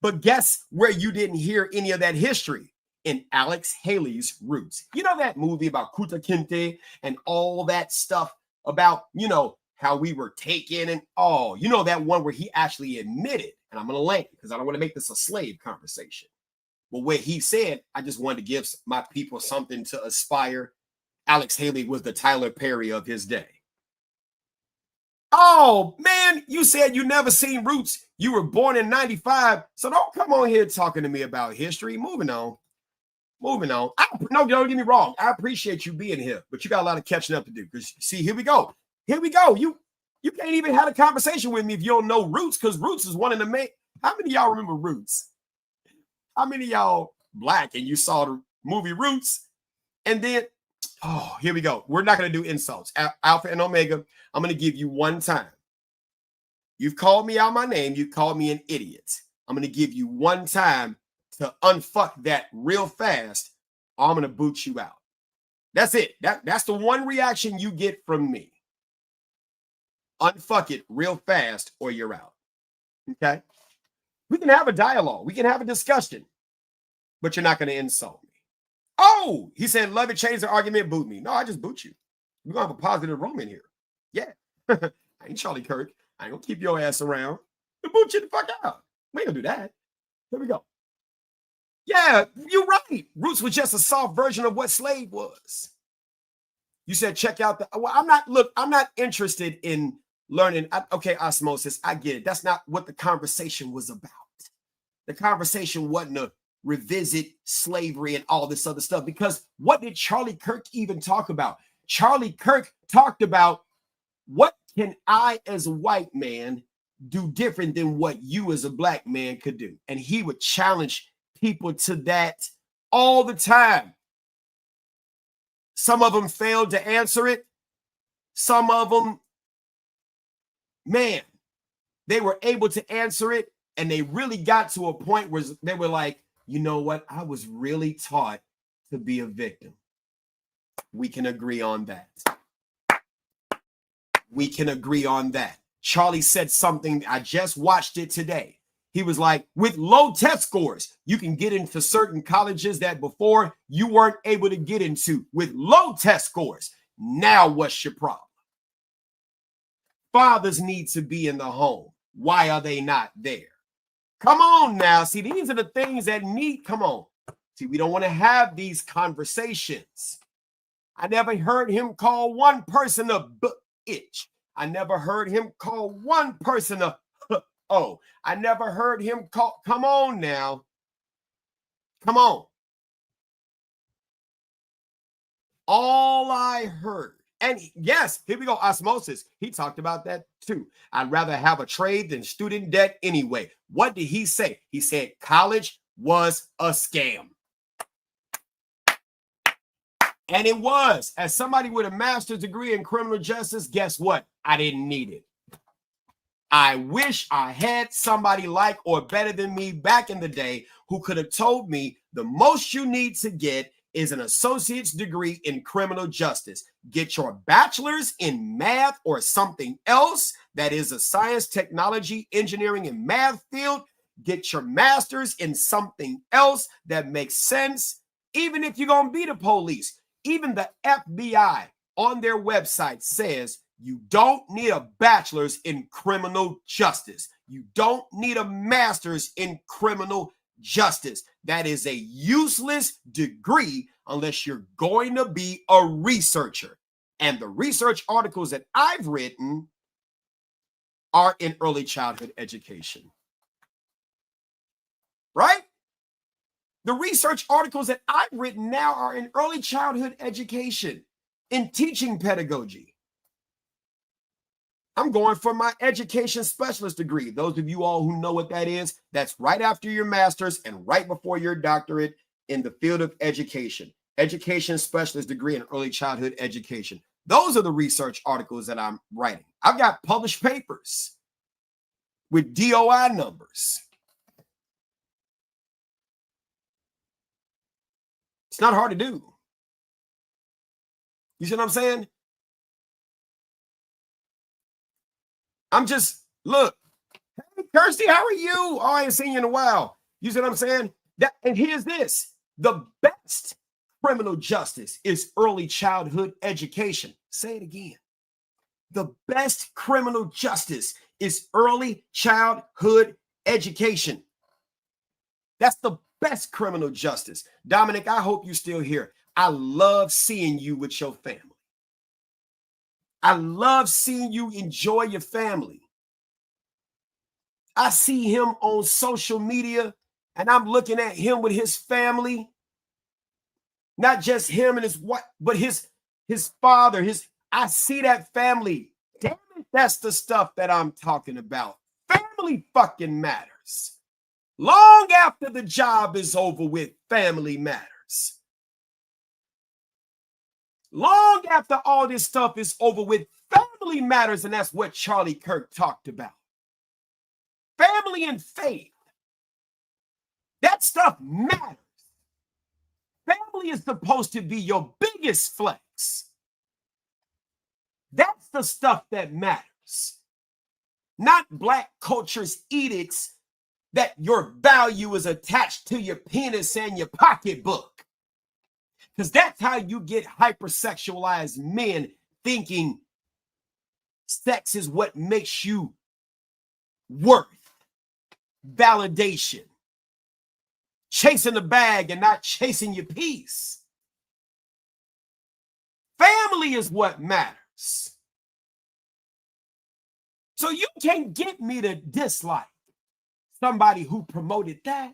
But guess where you didn't hear any of that history? In Alex Haley's Roots. You know that movie about Kuta Kinte and all that stuff about, you know, how we were taken and all, you know, that one where he actually admitted, and I'm going to link because I don't want to make this a slave conversation. But where he said, I just wanted to give my people something to aspire. Alex Haley was the Tyler Perry of his day. Oh, man, you said you never seen Roots. You were born in 95. So don't come on here talking to me about history. Moving on. No, don't get me wrong. I appreciate you being here, but you got a lot of catching up to do. Because see, here we go. You can't even have a conversation with me if you don't know Roots, because Roots is one of the main. How many of y'all remember Roots? How many of y'all Black and you saw the movie Roots? And then, oh, here we go. We're not going to do insults. Alpha and Omega, I'm going to give you one time. You've called me out my name. You called me an idiot. I'm going to give you one time to unfuck that real fast, or I'm going to boot you out. That's it. That's the one reaction you get from me. Unfuck it real fast or you're out. Okay? We can have a dialogue. We can have a discussion, but you're not going to insult me. Oh, he said, love it, change the argument, boot me. No, I just boot you. We're going to have a positive room in here. Yeah. I ain't Charlie Kirk. I ain't going to keep your ass around. We'll boot you the fuck out. We ain't going to do that. Here we go. Yeah, you're right. Roots was just a soft version of what Slave was. You said, check out the, well, I'm not interested in learning. Okay, osmosis, I get it. That's not what the conversation was about. The conversation wasn't to revisit slavery and all this other stuff, because what did Charlie Kirk even talk about? Charlie Kirk talked about, what can I as a white man do different than what you as a Black man could do? And he would challenge people to that all the time. Some of them failed to answer it. Some of them, man, they were able to answer it, and they really got to a point where they were like, you know what? I was really taught to be a victim. We can agree on that. We can agree on that. Charlie said something, I just watched it today. He was like, with low test scores, you can get into certain colleges that before you weren't able to get into with low test scores. Now what's your problem? Fathers need to be in the home. Why are they not there? Come on now. See, these are the things that need, come on. See, we don't want to have these conversations. I never heard him call one person a bitch. I never heard him call one person a oh. I never heard him call. Come on now. Come on. All I heard, and yes, here we go, osmosis. He talked about that too. I'd rather have a trade than student debt anyway. What did he say? He said college was a scam. And it was. As somebody with a master's degree in criminal justice, guess what? I didn't need it. I wish I had somebody like or better than me back in the day who could have told me the most you need to get is an associate's degree in criminal justice. Get your bachelor's in math or something else that is a science, technology, engineering, and math field. Get your master's in something else that makes sense, even if you're going to be the police. Even the FBI on their website says you don't need a bachelor's in criminal justice. You don't need a master's in criminal justice. That is a useless degree unless you're going to be a researcher. And the research articles that I've written are in early childhood education. Right? The research articles that I've written now are in early childhood education, in teaching pedagogy. I'm going for my education specialist degree. Those of you all who know what that is, that's right after your master's and right before your doctorate in the field of education. Education specialist degree in early childhood education. Those are the research articles that I'm writing. I've got published papers with DOI numbers. It's not hard to do. You see what I'm saying? I'm just, look, hey, Kirsty, how are you? Oh, I ain't seen you in a while. You see what I'm saying? And here's this. The best criminal justice is early childhood education. Say it again. The best criminal justice is early childhood education. That's the best criminal justice. Dominic, I hope you're still here. I love seeing you with your family. I love seeing you enjoy your family. I see him on social media and I'm looking at him with his family. Not just him and his wife, but his father, I see that family. Damn it, that's the stuff that I'm talking about. Family fucking matters. Long after the job is over with, family matters. Long after all this stuff is over with, family matters, and that's what Charlie Kirk talked about. Family and faith. That stuff matters. Family is supposed to be your biggest flex. That's the stuff that matters. Not Black culture's edicts that your value is attached to your penis and your pocketbook. Because that's how you get hypersexualized men thinking sex is what makes you worth validation. Chasing the bag and not chasing your peace. Family is what matters. So you can't get me to dislike somebody who promoted that.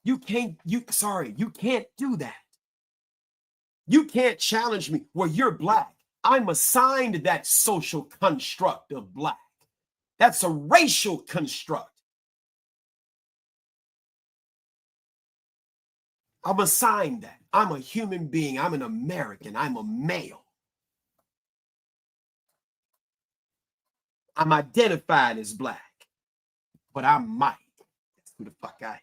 You can't do that. You can't challenge me. Well, you're Black. I'm assigned that social construct of Black. That's a racial construct. I'm assigned that. I'm a human being. I'm an American. I'm a male. I'm identified as Black, but I'm Mike. That's who the fuck I am.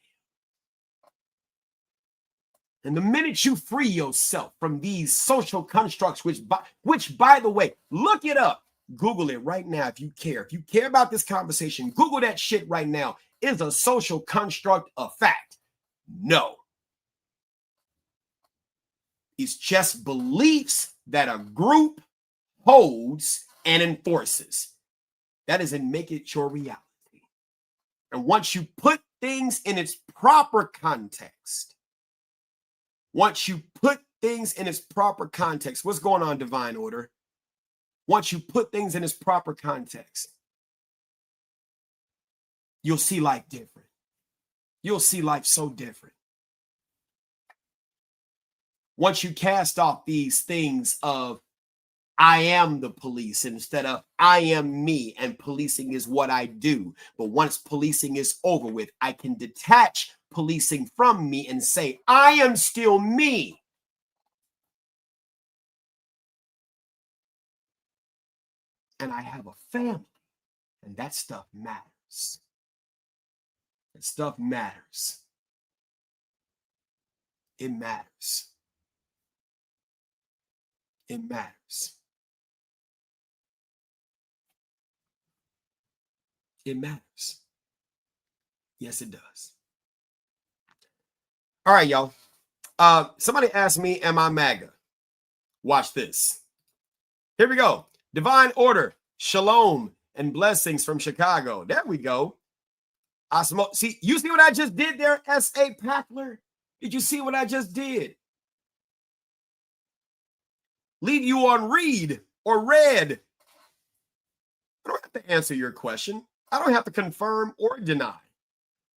And the minute you free yourself from these social constructs, which by the way, look it up. Google it right now if you care. If you care about this conversation, Google that shit right now. Is a social construct a fact? No. It's just beliefs that a group holds and enforces. That doesn't make it your reality. And once you put things in its proper context, what's going on, Divine Order? Once you put things in its proper context, you'll see life different. You'll see life so different. Once you cast off these things of I am the police instead of I am me and policing is what I do. But once policing is over with, I can detach policing from me and say, I am still me. And I have a family. And that stuff matters. That stuff matters. It matters. It matters. It matters. Yes, it does. All right, y'all. Somebody asked me, am I MAGA? Watch this. Here we go. Divine order, shalom, and blessings from Chicago. There we go. See, you see what I just did there, S.A. Packler? Did you see what I just did? Leave you on read or read. I don't have to answer your question. I don't have to confirm or deny.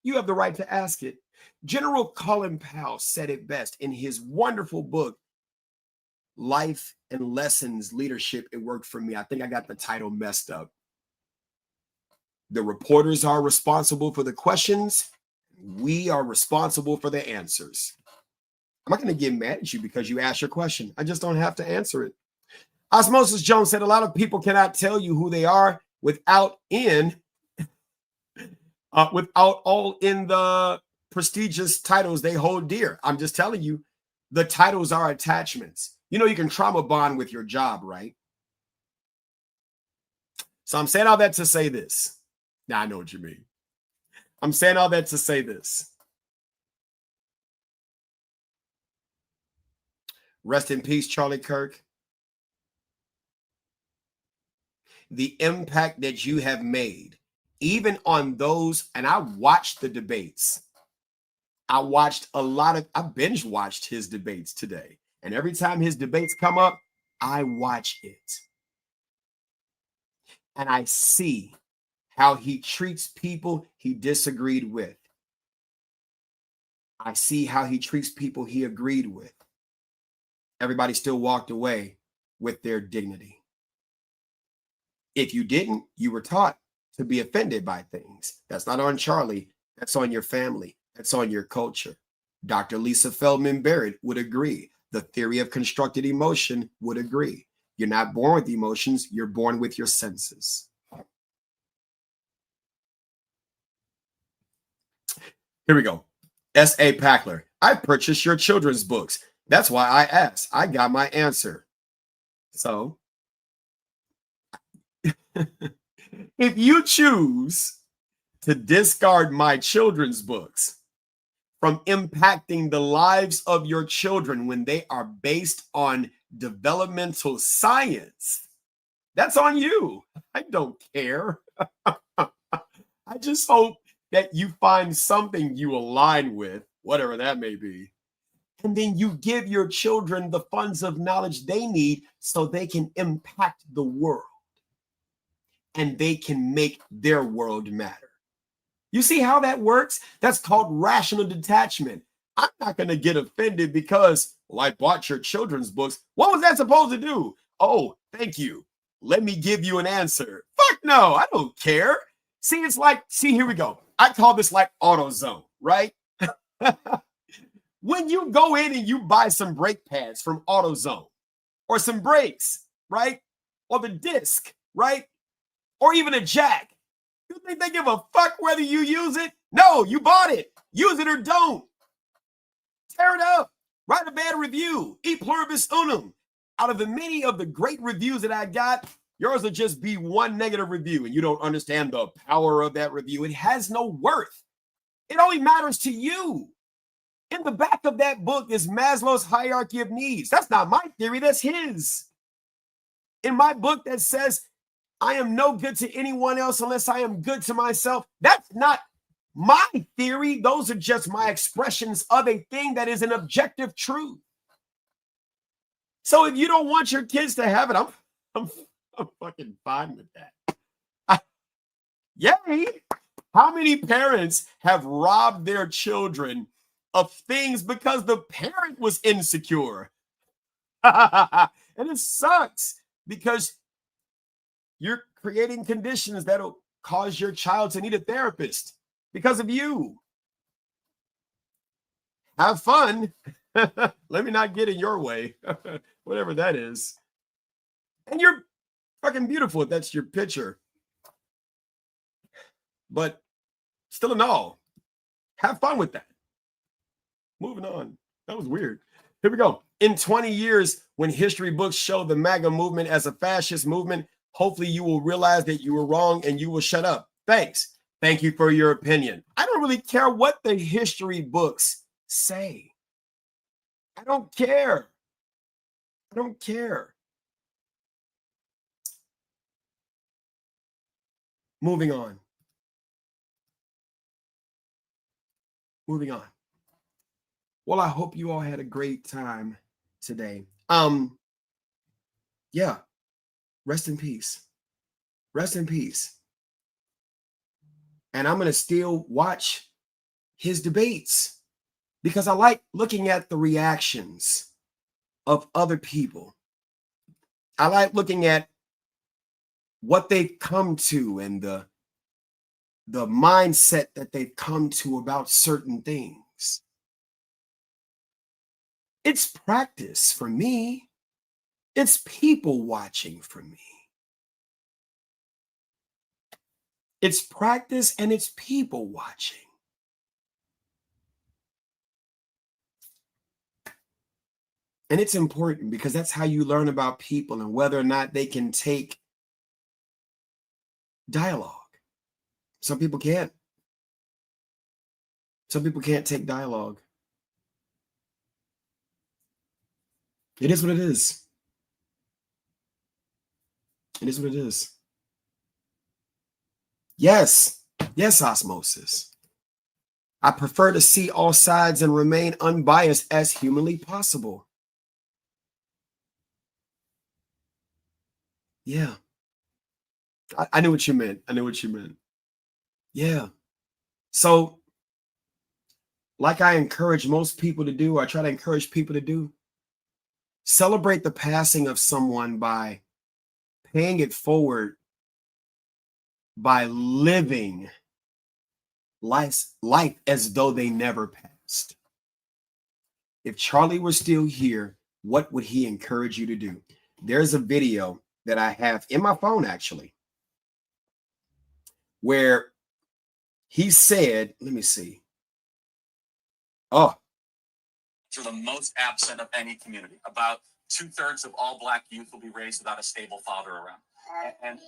You have the right to ask it. General Colin Powell said it best in his wonderful book, Life and Lessons, Leadership. It worked for me. I think I got the title messed up. The reporters are responsible for the questions. We are responsible for the answers. I'm not going to get mad at you because you asked your question. I just don't have to answer it. Osmosis Jones said a lot of people cannot tell you who they are without all in the prestigious titles they hold dear. I'm just telling you, the titles are attachments. You know, you can trauma bond with your job, right? So I'm saying all that to say this. Now I know what you mean. I'm saying all that to say this. Rest in peace, Charlie Kirk. The impact that you have made, even on those, and I watched the debates. I binge watched his debates today. And every time his debates come up, I watch it. And I see how he treats people he disagreed with. I see how he treats people he agreed with. Everybody still walked away with their dignity. If you didn't, you were taught to be offended by things. That's not on Charlie. That's on your family. That's on your culture. Dr. Lisa Feldman Barrett would agree. The theory of constructed emotion would agree. You're not born with emotions. You're born with your senses. Here we go. S.A. Packler. I purchased your children's books. That's why I asked. I got my answer. So, if you choose to discard my children's books from impacting the lives of your children when they are based on developmental science, that's on you. I don't care. I just hope that you find something you align with, whatever that may be. And then you give your children the funds of knowledge they need so they can impact the world and they can make their world matter. You see how that works? That's called rational detachment. I'm not going to get offended because, well, I bought your children's books. What was that supposed to do? Oh, thank you. Let me give you an answer. Fuck no, I don't care. See, it's like, here we go. I call this like AutoZone, right? When you go in and you buy some brake pads from AutoZone or some brakes, right? Or the disc, right? Or even a jack. You think they give a fuck whether you use it? No, you bought it. Use it or don't. Tear it up. Write a bad review. E pluribus unum. Out of the many of the great reviews that I got, yours will just be one negative review and you don't understand the power of that review. It has no worth. It only matters to you. In the back of that book is Maslow's hierarchy of needs. That's not my theory, that's his. In my book that says, I am no good to anyone else unless I am good to myself. That's not my theory. Those are just my expressions of a thing that is an objective truth. So if you don't want your kids to have it, I'm fucking fine with that. Yay! How many parents have robbed their children of things because the parent was insecure? And it sucks because you're creating conditions that'll cause your child to need a therapist because of you. Have fun. Let me not get in your way, whatever that is. And you're fucking beautiful if that's your picture. But still in all, have fun with that. Moving on. That was weird. Here we go. In 20 years, when history books show the MAGA movement as a fascist movement, hopefully you will realize that you were wrong and you will shut up. Thanks. Thank you for your opinion. I don't really care what the history books say. I don't care. I don't care. Moving on. Moving on. Well, I hope you all had a great time today. Yeah. Rest in peace. Rest in peace. And I'm going to still watch his debates because I like looking at the reactions of other people. I like looking at what they've come to and the mindset that they've come to about certain things. It's practice for me. It's people watching for me. It's practice and it's people watching. And it's important because that's how you learn about people and whether or not they can take dialogue. Some people can't. Some people can't take dialogue. It is what it is. It is what it is. Yes. Yes, osmosis. I prefer to see all sides and remain unbiased as humanly possible. Yeah. I knew what you meant. I knew what you meant. Yeah. So, like I encourage most people to do, I try to encourage people to do, celebrate the passing of someone by paying it forward, by living life as though they never passed. If Charlie was still here, what would he encourage you to do? There's a video that I have in my phone, actually, where he said, let me see. Oh. Are the most absent of any community. About 2/3 of all Black youth will be raised without a stable father around. And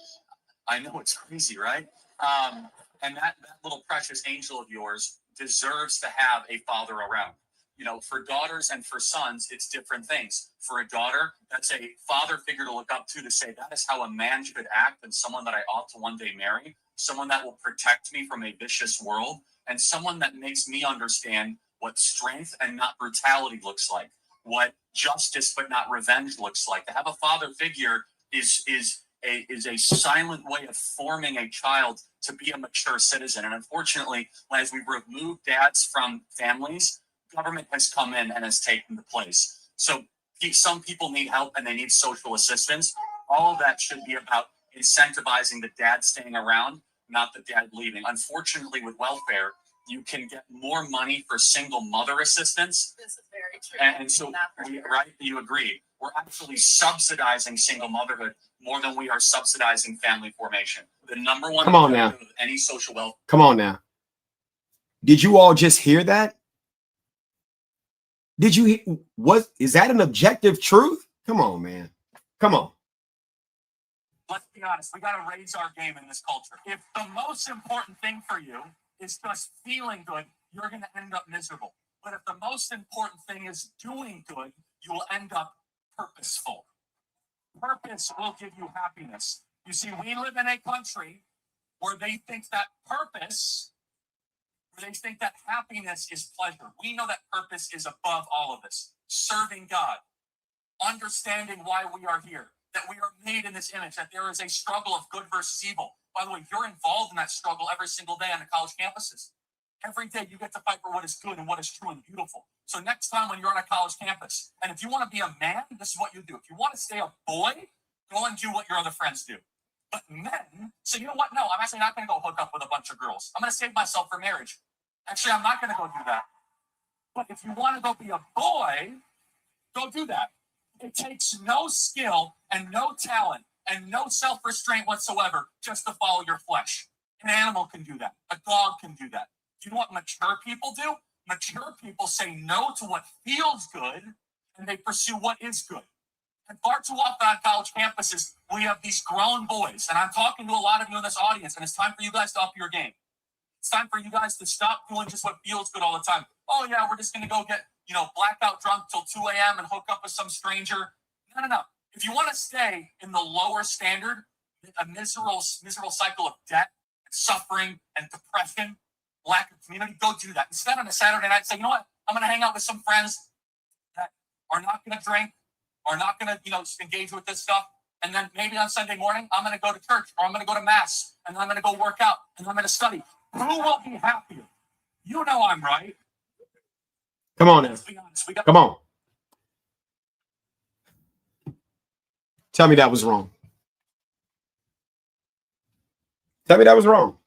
I know it's crazy, right? And that little precious angel of yours deserves to have a father around. You know, for daughters and for sons, it's different things. For a daughter, that's a father figure to look up to say that is how a man should act and someone that I ought to one day marry, someone that will protect me from a vicious world, and someone that makes me understand what strength and not brutality looks like, what justice but not revenge looks like. To have a father figure is a silent way of forming a child to be a mature citizen. And unfortunately, as we've removed dads from families, government has come in and has taken the place. So some people need help and they need social assistance. All of that should be about incentivizing the dad staying around, not the dad leaving. Unfortunately, with welfare, you can get more money for single mother assistance. This is very true. And so, right, you agree. We're actually subsidizing single motherhood more than we are subsidizing family formation. The number one Come on now. of any social wealth. Come on now. Did you all just hear that? Did you what is that an objective truth? Come on, man. Come on. Let's be honest, we got to raise our game in this culture. If the most important thing for you is just feeling good, you're going to end up miserable. But if the most important thing is doing good, you will end up purposeful. Purpose will give you happiness. You see, we live in a country where they think that purpose, where they think that happiness is pleasure. We know that purpose is above all of this. Serving God, understanding why we are here, that we are made in this image, that there is a struggle of good versus evil. By the way, you're involved in that struggle every single day on the college campuses. Every day you get to fight for what is good and what is true and beautiful. So next time when you're on a college campus, and if you want to be a man, this is what you do. If you want to stay a boy, go and do what your other friends do. But men, so you know what? No, I'm actually not going to go hook up with a bunch of girls. I'm going to save myself for marriage. Actually, I'm not going to go do that. But if you want to go be a boy, go do that. It takes no skill and no talent and no self-restraint whatsoever just to follow your flesh. An animal can do that. A dog can do that. Do you know what mature people do? Mature people say no to what feels good and they pursue what is good. And far too often on college campuses, we have these grown boys, and I'm talking to a lot of you in this audience, and it's time for you guys to up your game. It's time for you guys to stop doing just what feels good all the time. Oh yeah, we're just going to go get, blackout drunk till 2 a.m. and hook up with some stranger. No. If you want to stay in the lower standard, a miserable cycle of debt, suffering, and depression, lack of community, go do that. Instead, on a Saturday night, say, you know what? I'm going to hang out with some friends that are not going to drink, are not going to, engage with this stuff. And then maybe on Sunday morning, I'm going to go to church, or I'm going to go to mass, and I'm going to go work out, and I'm going to study. Who will be happier? You know I'm right. Come on now. Let's be honest. Come on. Tell me that was wrong. Tell me that was wrong.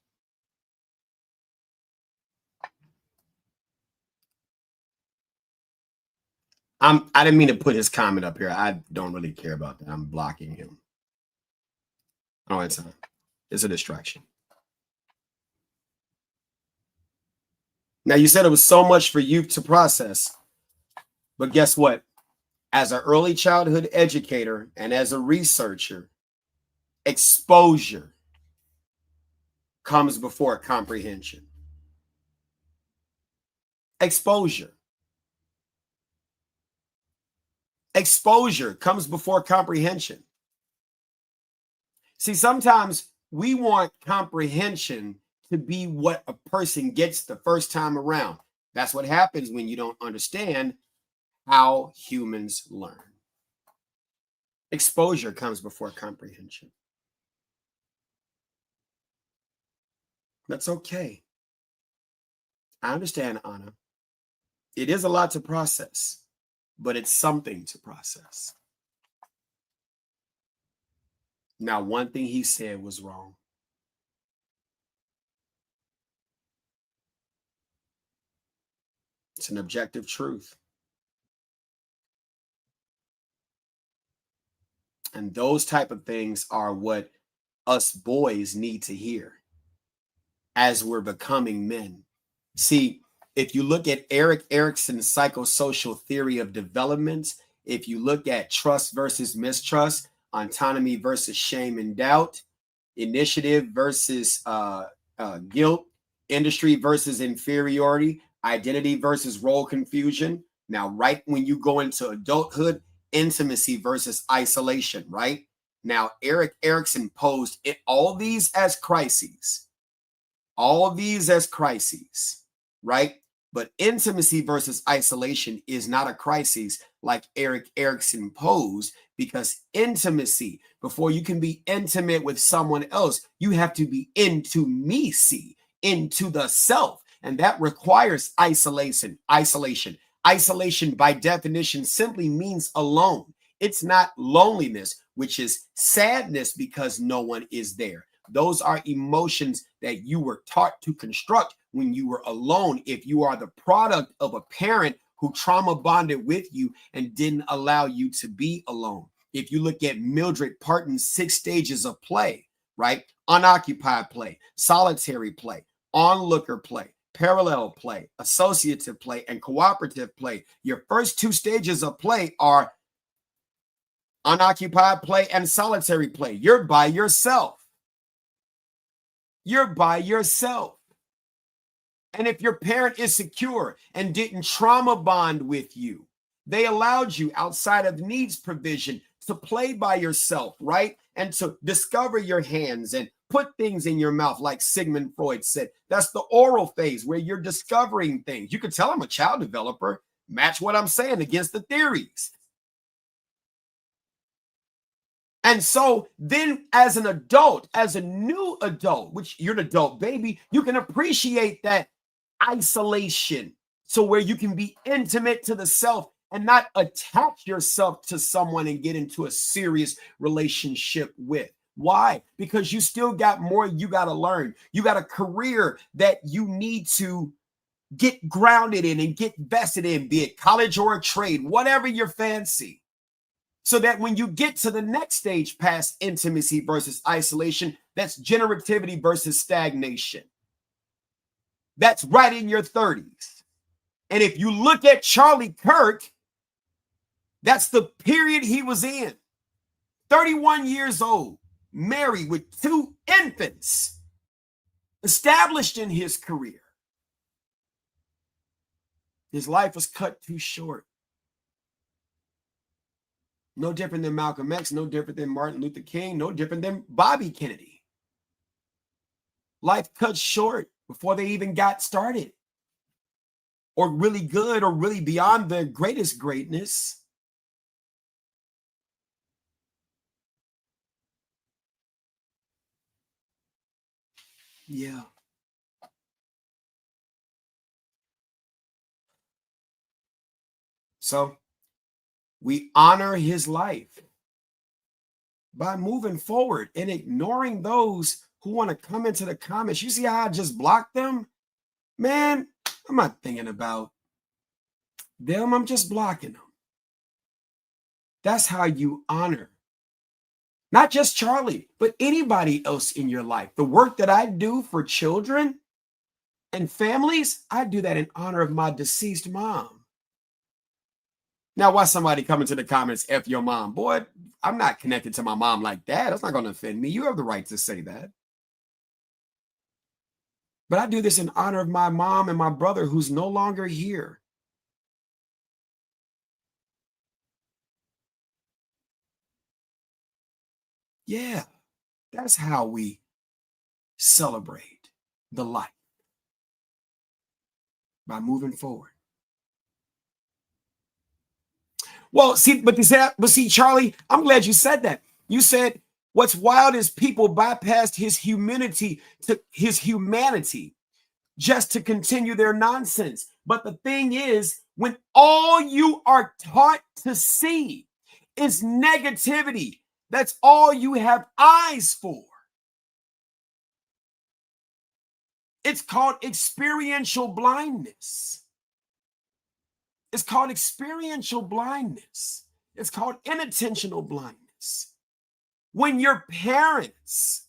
I didn't mean to put his comment up here. I don't really care about that. I'm blocking him. I don't have time. It's a distraction. Now, you said it was so much for youth to process, but guess what? As an early childhood educator and as a researcher, exposure comes before comprehension. Exposure. Exposure comes before comprehension. See, sometimes we want comprehension to be what a person gets the first time around. That's what happens when you don't understand how humans learn. Exposure comes before comprehension. That's okay. I understand, Anna. It is a lot to process, but it's something to process. Now, one thing he said was wrong. It's an objective truth. And those type of things are what us boys need to hear as we're becoming men. See, if you look at Erik Erikson's psychosocial theory of development, if you look at trust versus mistrust, autonomy versus shame and doubt, initiative versus guilt, industry versus inferiority, identity versus role confusion. Now, right when you go into adulthood, intimacy versus isolation, right? Now, Erik Erikson posed all these as crises. All of these as crises, right? But intimacy versus isolation is not a crisis like Erik Erikson posed, because intimacy, before you can be intimate with someone else, you have to be intimacy, into the self. And that requires isolation. Isolation, by definition, simply means alone. It's not loneliness, which is sadness because no one is there. Those are emotions that you were taught to construct when you were alone. If you are the product of a parent who trauma bonded with you and didn't allow you to be alone. If you look at Mildred Parton's 6 stages of play, right? Unoccupied play, solitary play, onlooker play, parallel play, associative play, and cooperative play. Your first 2 stages of play are unoccupied play and solitary play. You're by yourself. You're by yourself. And if your parent is secure and didn't trauma bond with you, they allowed you outside of needs provision to play by yourself, right? And to discover your hands and put things in your mouth, like Sigmund Freud said. That's the oral phase where you're discovering things. You could tell I'm a child developer. Match what I'm saying against the theories. And so then as an adult, as a new adult, which you're an adult baby, you can appreciate that isolation. So where you can be intimate to the self and not attach yourself to someone and get into a serious relationship with. Why? Because you still got more you got to learn. You got a career that you need to get grounded in and get vested in, be it college or a trade, whatever your fancy. So that when you get to the next stage past intimacy versus isolation, that's generativity versus stagnation. That's right in your 30s. And if you look at Charlie Kirk, that's the period he was in. 31 years old, married with 2 infants, established in his career. His life was cut too short. No different than Malcolm X, no different than Martin Luther King, no different than Bobby Kennedy. Life cut short before they even got started, or really good, or really beyond their greatest greatness. Yeah. So we honor his life by moving forward and ignoring those who want to come into the comments. You see how I just blocked them? Man, I'm not thinking about them. I'm just blocking them. That's how you honor not just Charlie, but anybody else in your life. The work that I do for children and families, I do that in honor of my deceased mom. Now, why somebody come into the comments, F your mom? Boy, I'm not connected to my mom like that. That's not going to offend me. You have the right to say that. But I do this in honor of my mom and my brother who's no longer here. Yeah, that's how we celebrate the life, by moving forward. Well, see, Charlie, I'm glad you said that. You said what's wild is people bypassed his humanity just to continue their nonsense. But the thing is, when all you are taught to see is negativity, that's all you have eyes for. It's called experiential blindness. It's called experiential blindness. It's called inattentional blindness. When your parents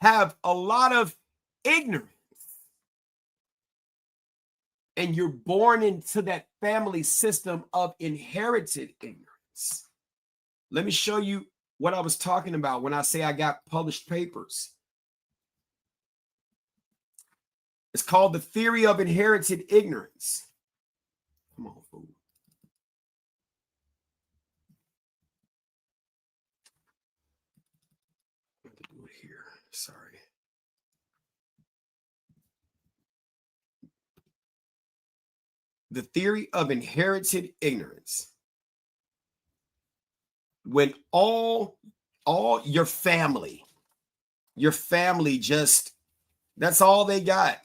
have a lot of ignorance, and you're born into that family system of inherited ignorance. Let me show you what I was talking about when I say I got published papers. It's called the theory of inherited ignorance. Come on, fool. I have to do it here. Sorry. The theory of inherited ignorance. When all your family just, that's all they got.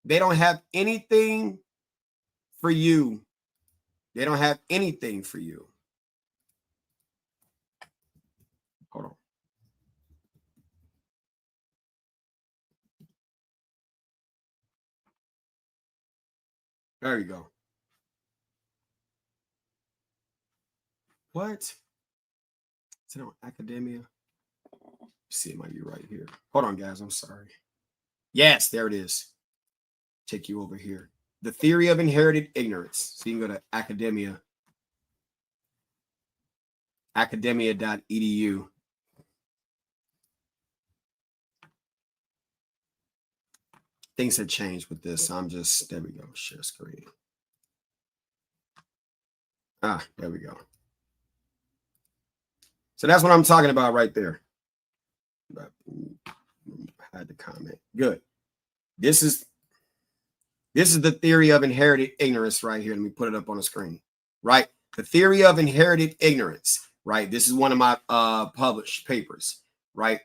They don't have anything for you. They don't have anything for you. Hold on. There you go. What? Is it on academia? Let's see, it might be right here. Hold on, guys. I'm sorry. Yes, there it is. Take you over here. The theory of inherited ignorance. So you can go to academia.edu. Things have changed with this. I'm just, there we go. Share screen. There we go. So that's what I'm talking about right there. I had to comment. Good. This is the theory of inherited ignorance right here. Let me put it up on the screen. Right? The theory of inherited ignorance. Right? This is one of my published papers. Right?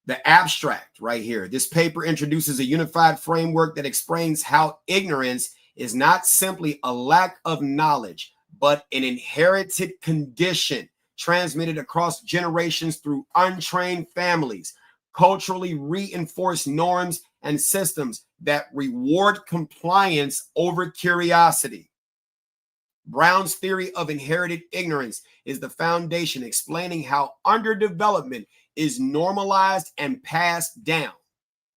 The abstract right here. This paper introduces a unified framework that explains how ignorance is not simply a lack of knowledge, but an inherited condition transmitted across generations through untrained families, culturally reinforced norms and systems that reward compliance over curiosity. Brown's theory of inherited ignorance is the foundation explaining how underdevelopment is normalized and passed down.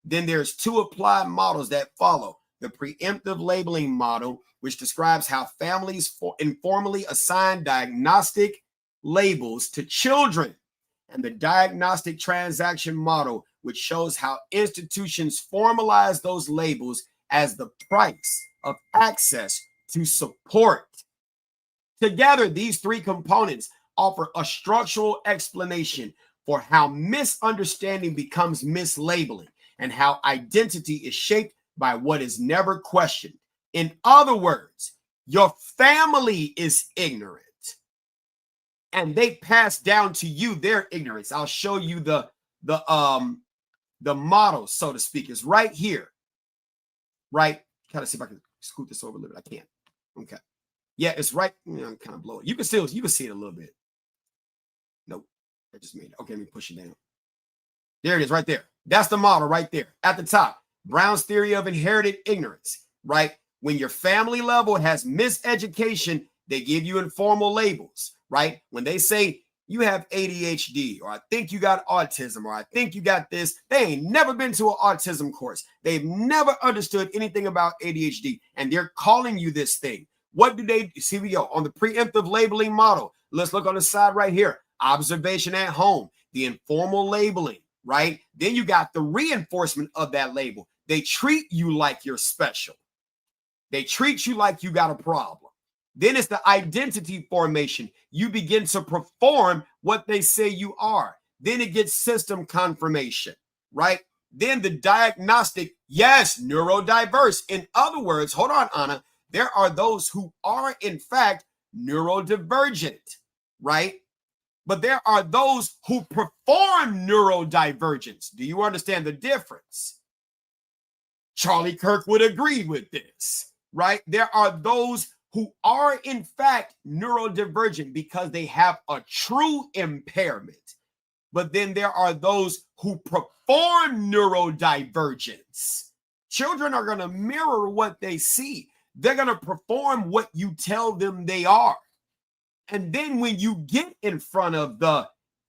Then there's two applied models that follow. The preemptive labeling model, which describes how families informally assign diagnostic labels to children, and the diagnostic transaction model, which shows how institutions formalize those labels as the price of access to support. Together, these three components offer a structural explanation for how misunderstanding becomes mislabeling and how identity is shaped by what is never questioned. In other words, your family is ignorant and they pass down to you their ignorance. I'll show you the model, so to speak, is right here. Right? Kind of see if I can scoot this over a little bit. I can't. Okay. Yeah, it's right. Kind of blow it. You can see it a little bit. Nope. I just made it. Okay, let me push it down. There it is right there. That's the model right there at the top. Brown's theory of inherited ignorance, right? When your family level has miseducation, they give you informal labels, right? When they say you have ADHD, or I think you got autism, or I think you got this, they ain't never been to an autism course. They've never understood anything about ADHD, and they're calling you this thing. What do they see? We go on the preemptive labeling model. Let's look on the side right here. Observation at home, the informal labeling, right? Then you got the reinforcement of that label. They treat you like you're special. They treat you like you got a problem. Then it's the identity formation. You begin to perform what they say you are. Then it gets system confirmation, right? Then the diagnostic, yes, neurodiverse. In other words, hold on, Anna, there are those who are, in fact, neurodivergent, right? But there are those who perform neurodivergence. Do you understand the difference? Charlie Kirk would agree with this, right? There are those who are, in fact, neurodivergent because they have a true impairment. But then there are those who perform neurodivergence. Children are going to mirror what they see. They're going to perform what you tell them they are. And then when you get in front of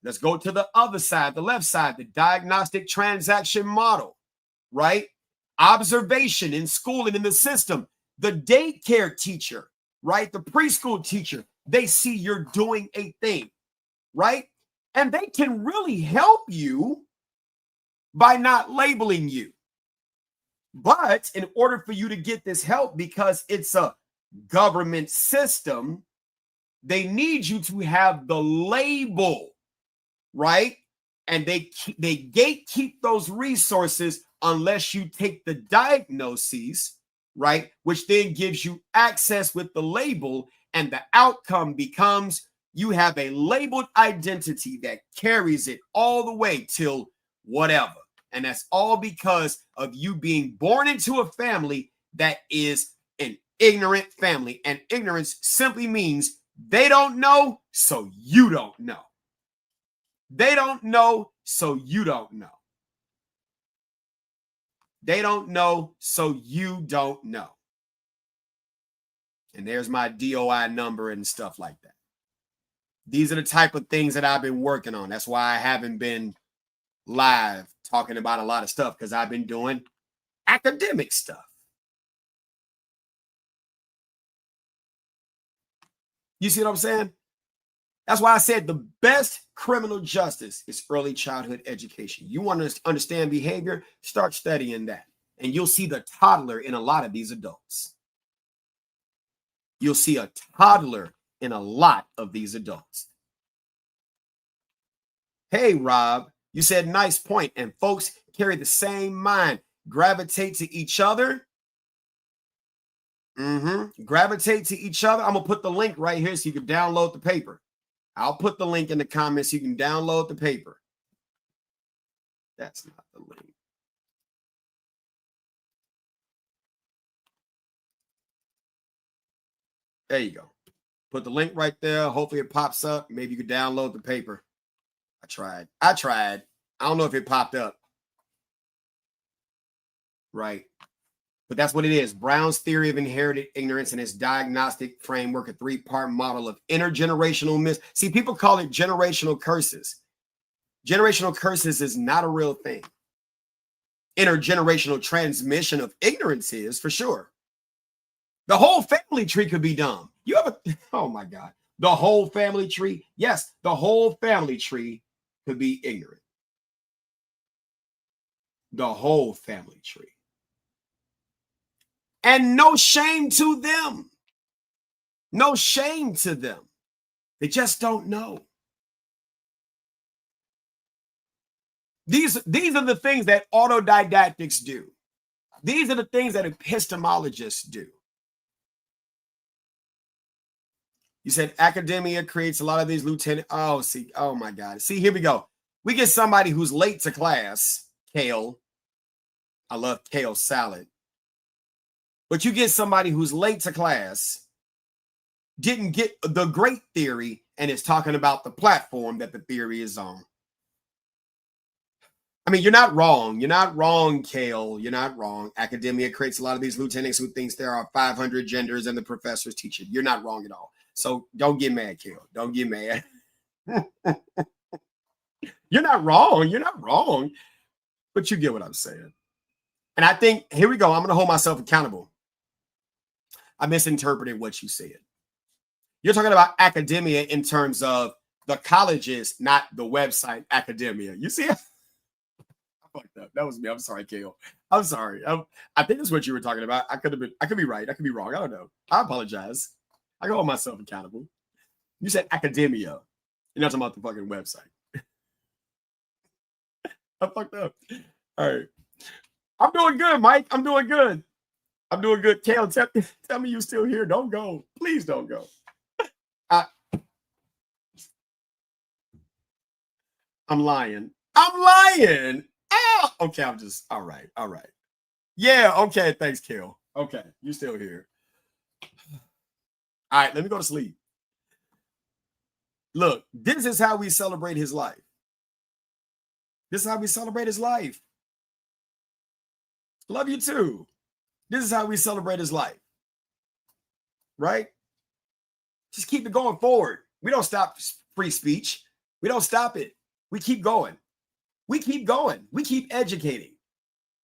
let's go to the other side, the left side, the diagnostic transaction model, right? Observation in school and in the system, the daycare teacher, right? The preschool teacher, they see you're doing a thing, right? And they can really help you by not labeling you. But in order for you to get this help, because it's a government system, they need you to have the label, right? And they gatekeep those resources unless you take the diagnoses, right? Which then gives you access with the label, and the outcome becomes you have a labeled identity that carries it all the way till whatever. And that's all because of you being born into a family that is an ignorant family. And ignorance simply means they don't know, so you don't know. They don't know, so you don't know. They don't know, so you don't know. And there's my DOI number and stuff like that. These are the type of things that I've been working on. That's why I haven't been live talking about a lot of stuff, because I've been doing academic stuff. You see what I'm saying? That's why I said the best criminal justice is early childhood education. You want to understand behavior? Start studying that. And you'll see the toddler in a lot of these adults. You'll see a toddler in a lot of these adults. Hey, Rob, you said nice point. And folks carry the same mind. Gravitate to each other. Gravitate to each other. I'm going to put the link right here so you can download the paper. I'll put the link in the comments so you can download the paper. That's not the link. There you go. Put the link right there. Hopefully it pops up. Maybe you can download the paper. I tried. I don't know if it popped up. Right. But that's what it is. Brown's theory of inherited ignorance and his diagnostic framework, a 3-part model of intergenerational See, people call it generational curses. Generational curses is not a real thing. Intergenerational transmission of ignorance is, for sure. The whole family tree could be dumb. You have a, oh my God. The whole family tree. Yes, the whole family tree could be ignorant. The whole family tree. And no shame to them. No shame to them. They just don't know. These are the things that autodidactics do. These are the things that epistemologists do. You said academia creates a lot of these lieutenant. Oh, see, oh my God. See, here we go. We get somebody who's late to class, kale. I love kale salad. But you get somebody who's late to class, didn't get the great theory, and is talking about the platform that the theory is on. I mean, you're not wrong. You're not wrong, Kale. You're not wrong. Academia creates a lot of these lieutenants who thinks there are 500 genders and the professors teach it. You're not wrong at all. So don't get mad, Kale. Don't get mad. You're not wrong. You're not wrong. But you get what I'm saying. And I think, here we go. I'm going to hold myself accountable. I misinterpreted what you said. You're talking about academia in terms of the colleges, not the website academia. You see? I fucked up. That was me. I'm sorry, Kale. I'm sorry. I think that's what you were talking about. I could be right. I could be wrong. I don't know. I apologize. I can hold myself accountable. You said academia. You're not talking about the fucking website. I fucked up. All right. I'm doing good, Mike. I'm doing good. I'm doing good. Kale, tell me you're still here. Don't go. Please don't go. I'm lying. I'm lying. Ah, okay, I'm just, all right. All right. Yeah, okay, thanks, Kale. Okay, you're still here. All right, let me go to sleep. Look, this is how we celebrate his life. This is how we celebrate his life. Love you too. This is how we celebrate his life. Right? Just keep it going forward. We don't stop free speech. We don't stop it. We keep going. We keep going. We keep educating.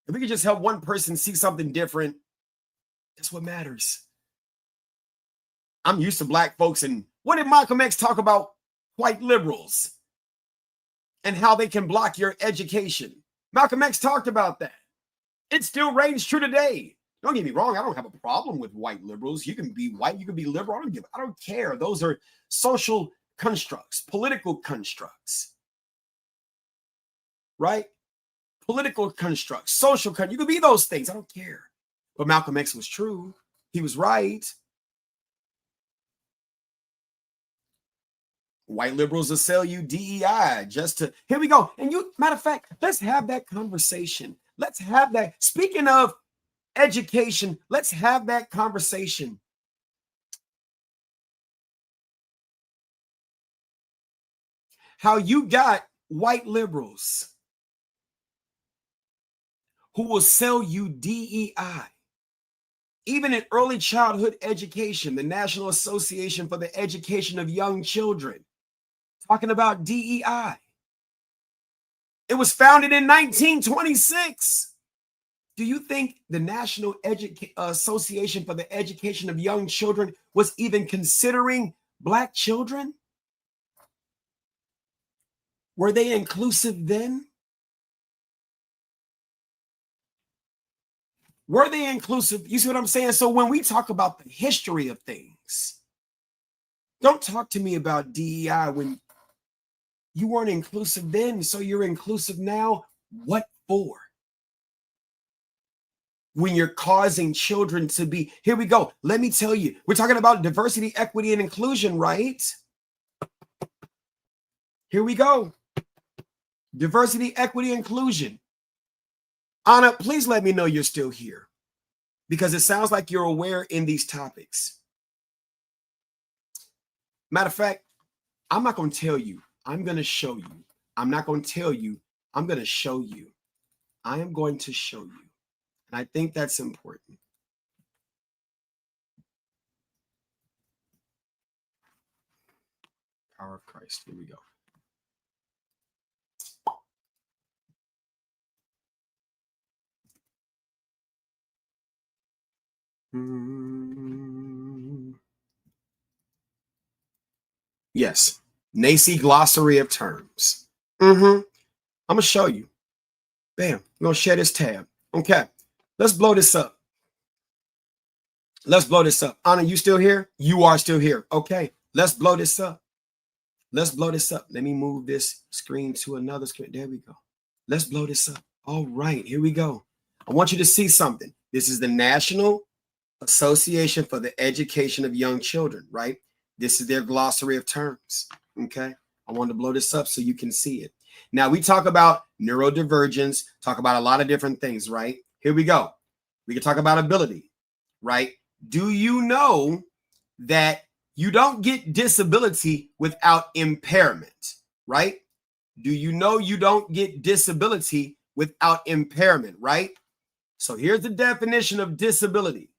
If we can just help one person see something different, that's what matters. I'm used to black folks, and what did Malcolm X talk about white liberals and how they can block your education? Malcolm X talked about that. It still reigns true today. Don't get me wrong. I don't have a problem with white liberals. You can be white. You can be liberal. I don't care. Those are social constructs, political constructs, right? Political constructs, social constructs. You can be those things. I don't care. But Malcolm X was true. He was right. White liberals will sell you DEI just to, here we go. And you, matter of fact, let's have that conversation. Let's have that. Speaking of education, let's have that conversation. How you got white liberals who will sell you DEI. Even in early childhood education, the National Association for the Education of Young Children, talking about DEI. It was founded in 1926. Do you think the National Association for the Education of Young Children was even considering Black children? Were they inclusive then? Were they inclusive? You see what I'm saying? So when we talk about the history of things, don't talk to me about DEI when you weren't inclusive then, so you're inclusive now. What for? When you're causing children to be, here we go. Let me tell you, we're talking about diversity, equity, and inclusion, right? Here we go. Diversity, equity, inclusion. Anna, please let me know you're still here, because it sounds like you're aware in these topics. Matter of fact, I'm not going to tell you. I'm going to show you. I'm not going to tell you. I'm going to show you. I am going to show you. And I think that's important. Power of Christ. Here we go. Yes. Nacy glossary of terms. I'm going to show you. Bam. I'm going to share this tab. Okay. Let's blow this up. Let's blow this up. Anna, you still here? You are still here. Okay. Let's blow this up. Let's blow this up. Let me move this screen to another screen. There we go. Let's blow this up. All right. Here we go. I want you to see something. This is the National Association for the Education of Young Children, right? This is their glossary of terms. Okay. I wanted to blow this up so you can see it. Now we talk about neurodivergence, talk about a lot of different things, right? Here we go. We can talk about ability, right? Do you know that you don't get disability without impairment, right? Do you know you don't get disability without impairment, right? So here's the definition of disability.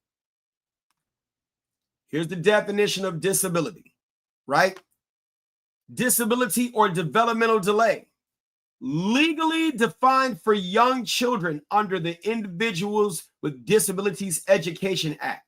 Here's the definition of disability, right? Disability or developmental delay, legally defined for young children under the Individuals with Disabilities Education Act.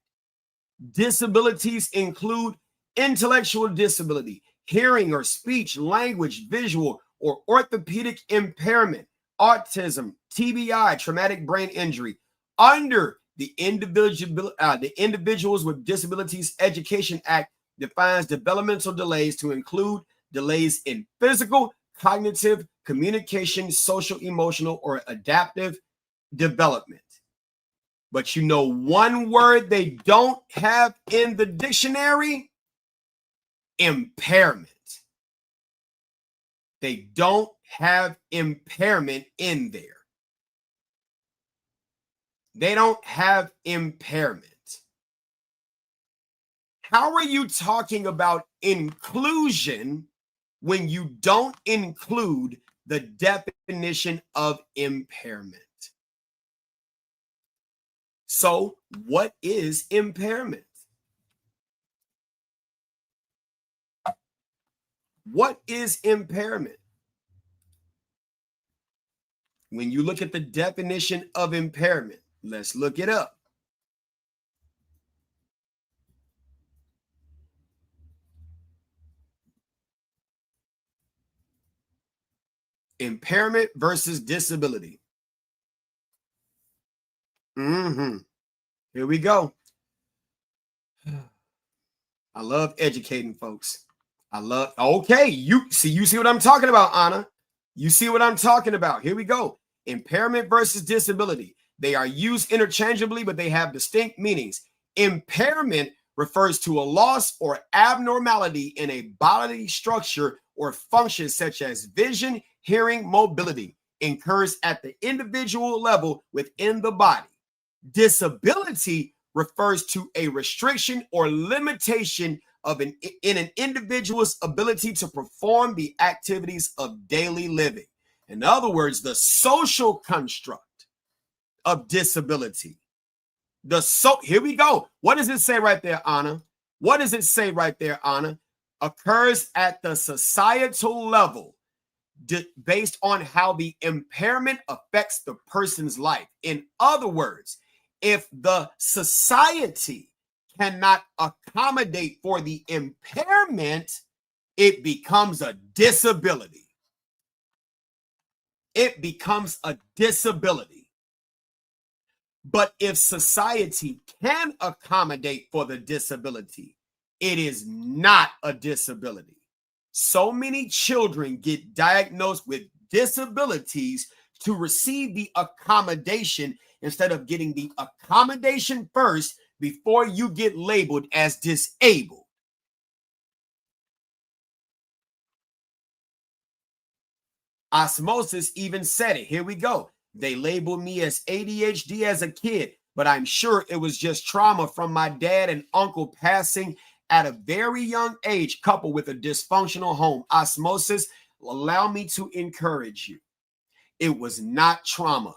Disabilities include intellectual disability, hearing or speech, language, visual, or orthopedic impairment, autism, TBI, traumatic brain injury. Under the Individuals with Disabilities Education Act defines developmental delays to include delays in physical, cognitive, communication, social, emotional, or adaptive development. But you know one word they don't have in the dictionary? Impairment. They don't have impairment in there. They don't have impairment. How are you talking about inclusion when you don't include the definition of impairment? So, what is impairment? What is impairment? When you look at the definition of impairment, let's look it up. Impairment versus disability. Here we go. I love educating folks. Okay, you see what I'm talking about, Anna. You see what I'm talking about. Here we go. Impairment versus disability. They are used interchangeably, but they have distinct meanings. Impairment refers to a loss or abnormality in a bodily structure or function such as vision, hearing, mobility, occurs at the individual level within the body. Disability refers to a restriction or limitation in an individual's ability to perform the activities of daily living. In other words, the social construct of disability. Here we go. What does it say right there, Anna? What does it say right there, Anna? Occurs at the societal level based on how the impairment affects the person's life. In other words, if the society cannot accommodate for the impairment, it becomes a disability. It becomes a disability. But if society can accommodate for the disability, it is not a disability. So many children get diagnosed with disabilities to receive the accommodation instead of getting the accommodation first before you get labeled as disabled. Osmosis even said it. Here we go. They labeled me as ADHD as a kid, but I'm sure it was just trauma from my dad and uncle passing at a very young age, coupled with a dysfunctional home. Osmosis, allow me to encourage you. It was not trauma.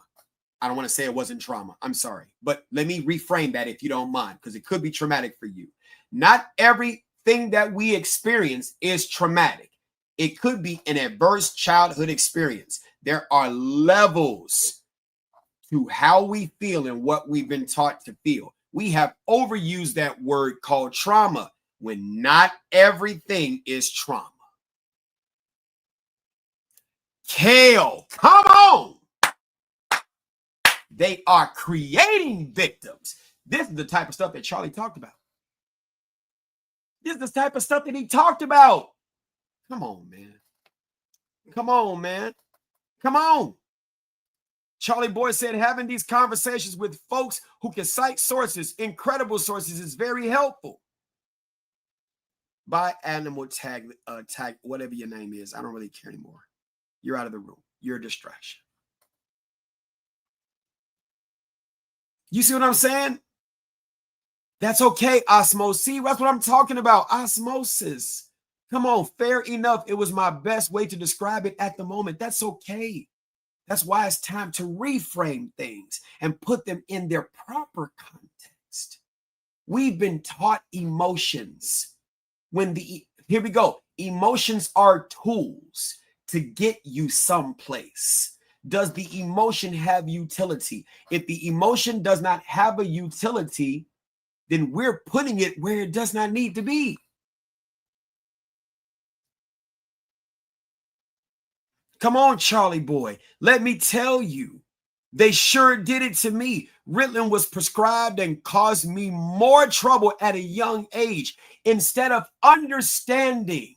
I don't want to say it wasn't trauma. I'm sorry. But let me reframe that if you don't mind, because it could be traumatic for you. Not everything that we experience is traumatic. It could be an adverse childhood experience. There are levels to how we feel and what we've been taught to feel. We have overused that word called trauma when not everything is trauma. Kale, come on. They are creating victims. This is the type of stuff that Charlie talked about. This is the type of stuff that he talked about. Come on, man. Come on, man. Come on. Charlie Boy said having these conversations with folks who can cite sources, incredible sources, is very helpful. Buy animal tag, whatever your name is. I don't really care anymore. You're out of the room. You're a distraction. You see what I'm saying? That's okay, osmosis. See, that's what I'm talking about. Osmosis. Come on, fair enough. It was my best way to describe it at the moment. That's okay. That's why it's time to reframe things and put them in their proper context. We've been taught emotions. Here we go. Emotions are tools to get you someplace. Does the emotion have utility? If the emotion does not have a utility, then we're putting it where it does not need to be. Come on, Charlie Boy. Let me tell you, they sure did it to me. Ritalin was prescribed and caused me more trouble at a young age. Instead of understanding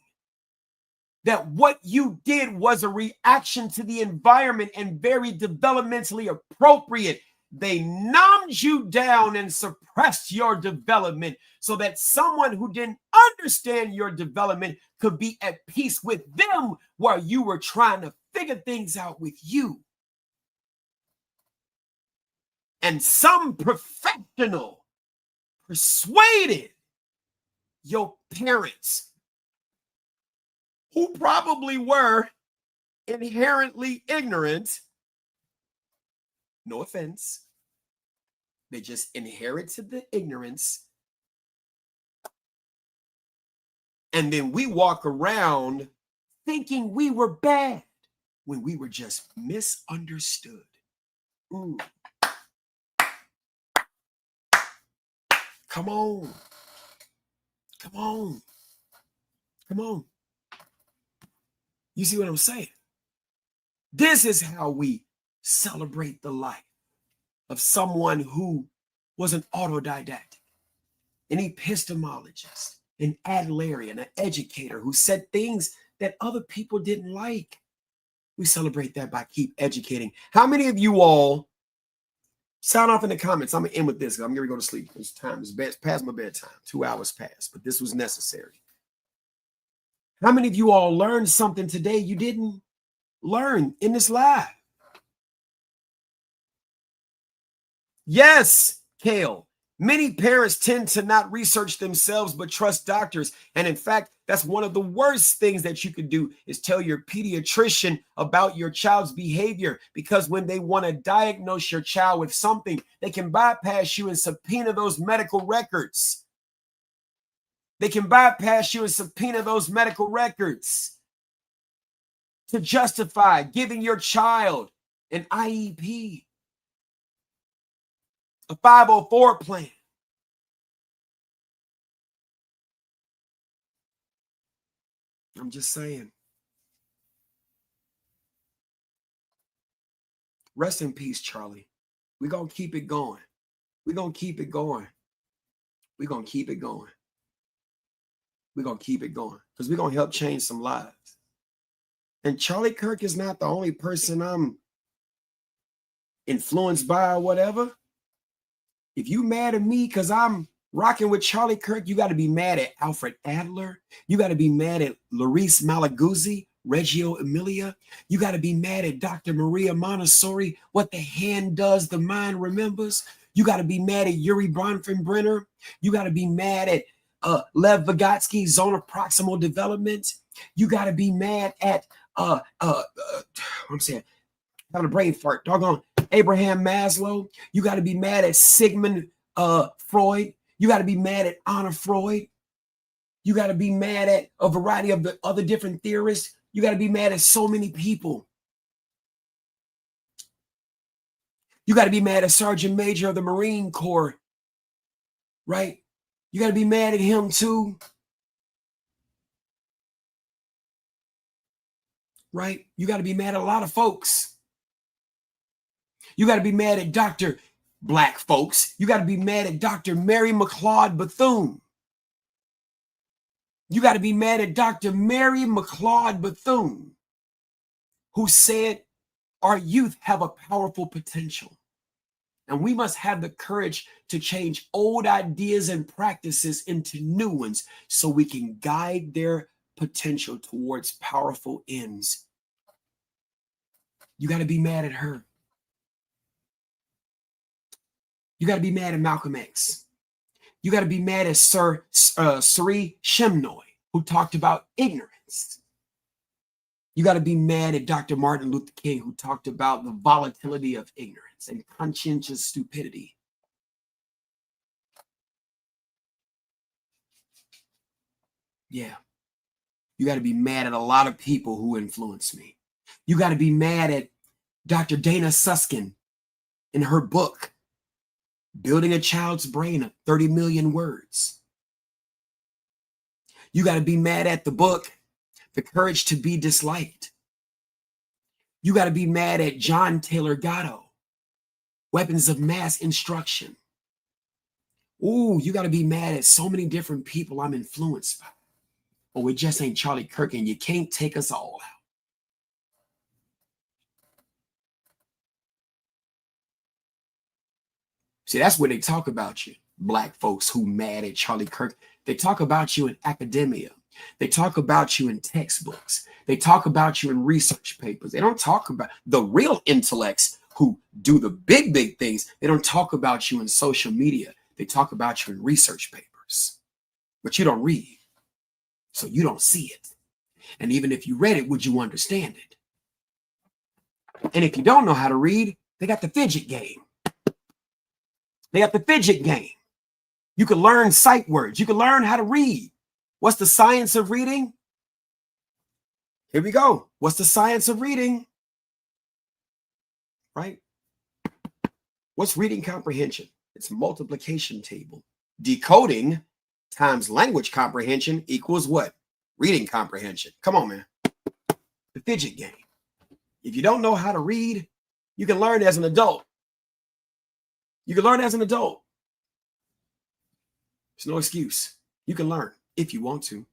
that what you did was a reaction to the environment and very developmentally appropriate, they numbed you down and suppressed your development so that someone who didn't understand your development could be at peace with them while you were trying to figure things out with you. And some professional persuaded your parents, who probably were inherently ignorant. No offense. They just inherited the ignorance. And then we walk around thinking we were bad when we were just misunderstood. Ooh. Come on. Come on. Come on. You see what I'm saying? This is how we celebrate the life of someone who was an autodidactic, an epistemologist, an Adlerian, an educator who said things that other people didn't like. We celebrate that by keep educating. How many of you all sound off in the comments? I'm going to end with this. I'm going to go to sleep. It's time. It's past my bedtime. 2 hours passed, but this was necessary. How many of you all learned something today you didn't learn in this live? Yes, Kale. Many parents tend to not research themselves, but trust doctors. And in fact, that's one of the worst things that you could do is tell your pediatrician about your child's behavior, because when they want to diagnose your child with something, they can bypass you and subpoena those medical records. They can bypass you and subpoena those medical records to justify giving your child an IEP, a 504 plan. I'm just saying. Rest in peace, Charlie. We're going to keep it going. We're going to keep it going. We're going to keep it going. We're going to keep it going because we're going to help change some lives. And Charlie Kirk is not the only person I'm influenced by or whatever. If you mad at me because I'm rocking with Charlie Kirk, you got to be mad at Alfred Adler. You got to be mad at Laurice Malaguzzi, Reggio Emilia. You got to be mad at Dr. Maria Montessori. What the hand does, the mind remembers. You got to be mad at Yuri Bronfenbrenner. You got to be mad at Lev Vygotsky, zone of proximal development. You got to be mad at I'm saying, having a brain fart, doggone. Abraham Maslow. You got to be mad at Sigmund Freud. You got to be mad at Anna Freud. You got to be mad at a variety of the other different theorists. You got to be mad at so many people. You got to be mad at Sergeant Major of the Marine Corps, right? You got to be mad at him too, right? You got to be mad at a lot of folks. You got to be mad at Dr. Black folks. You got to be mad at Dr. Mary McLeod Bethune. You got to be mad at Dr. Mary McLeod Bethune, who said our youth have a powerful potential. And we must have the courage to change old ideas and practices into new ones so we can guide their potential towards powerful ends. You got to be mad at her. You got to be mad at Malcolm X. You got to be mad at Sri Shemnoy, who talked about ignorance. You got to be mad at Dr. Martin Luther King, who talked about the volatility of ignorance and conscientious stupidity. Yeah. You got to be mad at a lot of people who influenced me. You got to be mad at Dr. Dana Susskind in her book, Building a Child's Brain of 30 Million Words. You got to be mad at the book, The Courage to Be Disliked. You got to be mad at John Taylor Gatto, Weapons of Mass Instruction. Ooh, you got to be mad at so many different people I'm influenced by. Oh, it just ain't Charlie Kirk, and you can't take us all out. See, that's where they talk about you, Black folks who mad at Charlie Kirk. They talk about you in academia. They talk about you in textbooks. They talk about you in research papers. They don't talk about the real intellects who do the big, big things. They don't talk about you in social media. They talk about you in research papers. But you don't read, so you don't see it. And even if you read it, would you understand it? And if you don't know how to read, they got the fidget game. They got the fidget game. You can learn sight words. You can learn how to read. What's the science of reading? Here we go. What's the science of reading? Right? What's reading comprehension? It's a multiplication table. Decoding times language comprehension equals what? Reading comprehension. Come on, man. The fidget game. If you don't know how to read, you can learn as an adult. You can learn as an adult. There's no excuse. You can learn if you want to.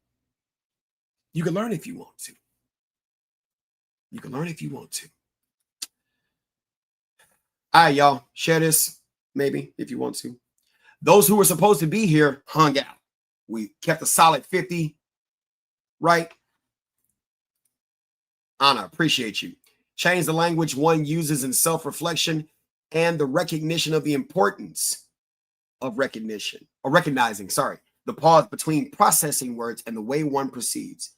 You can learn if you want to. You can learn if you want to. All right, y'all. Share this, maybe, if you want to. Those who were supposed to be here hung out. We kept a solid 50, right? Anna, appreciate you. Change the language one uses in self-reflection and the recognition of the importance of recognizing, the pause between processing words and the way one proceeds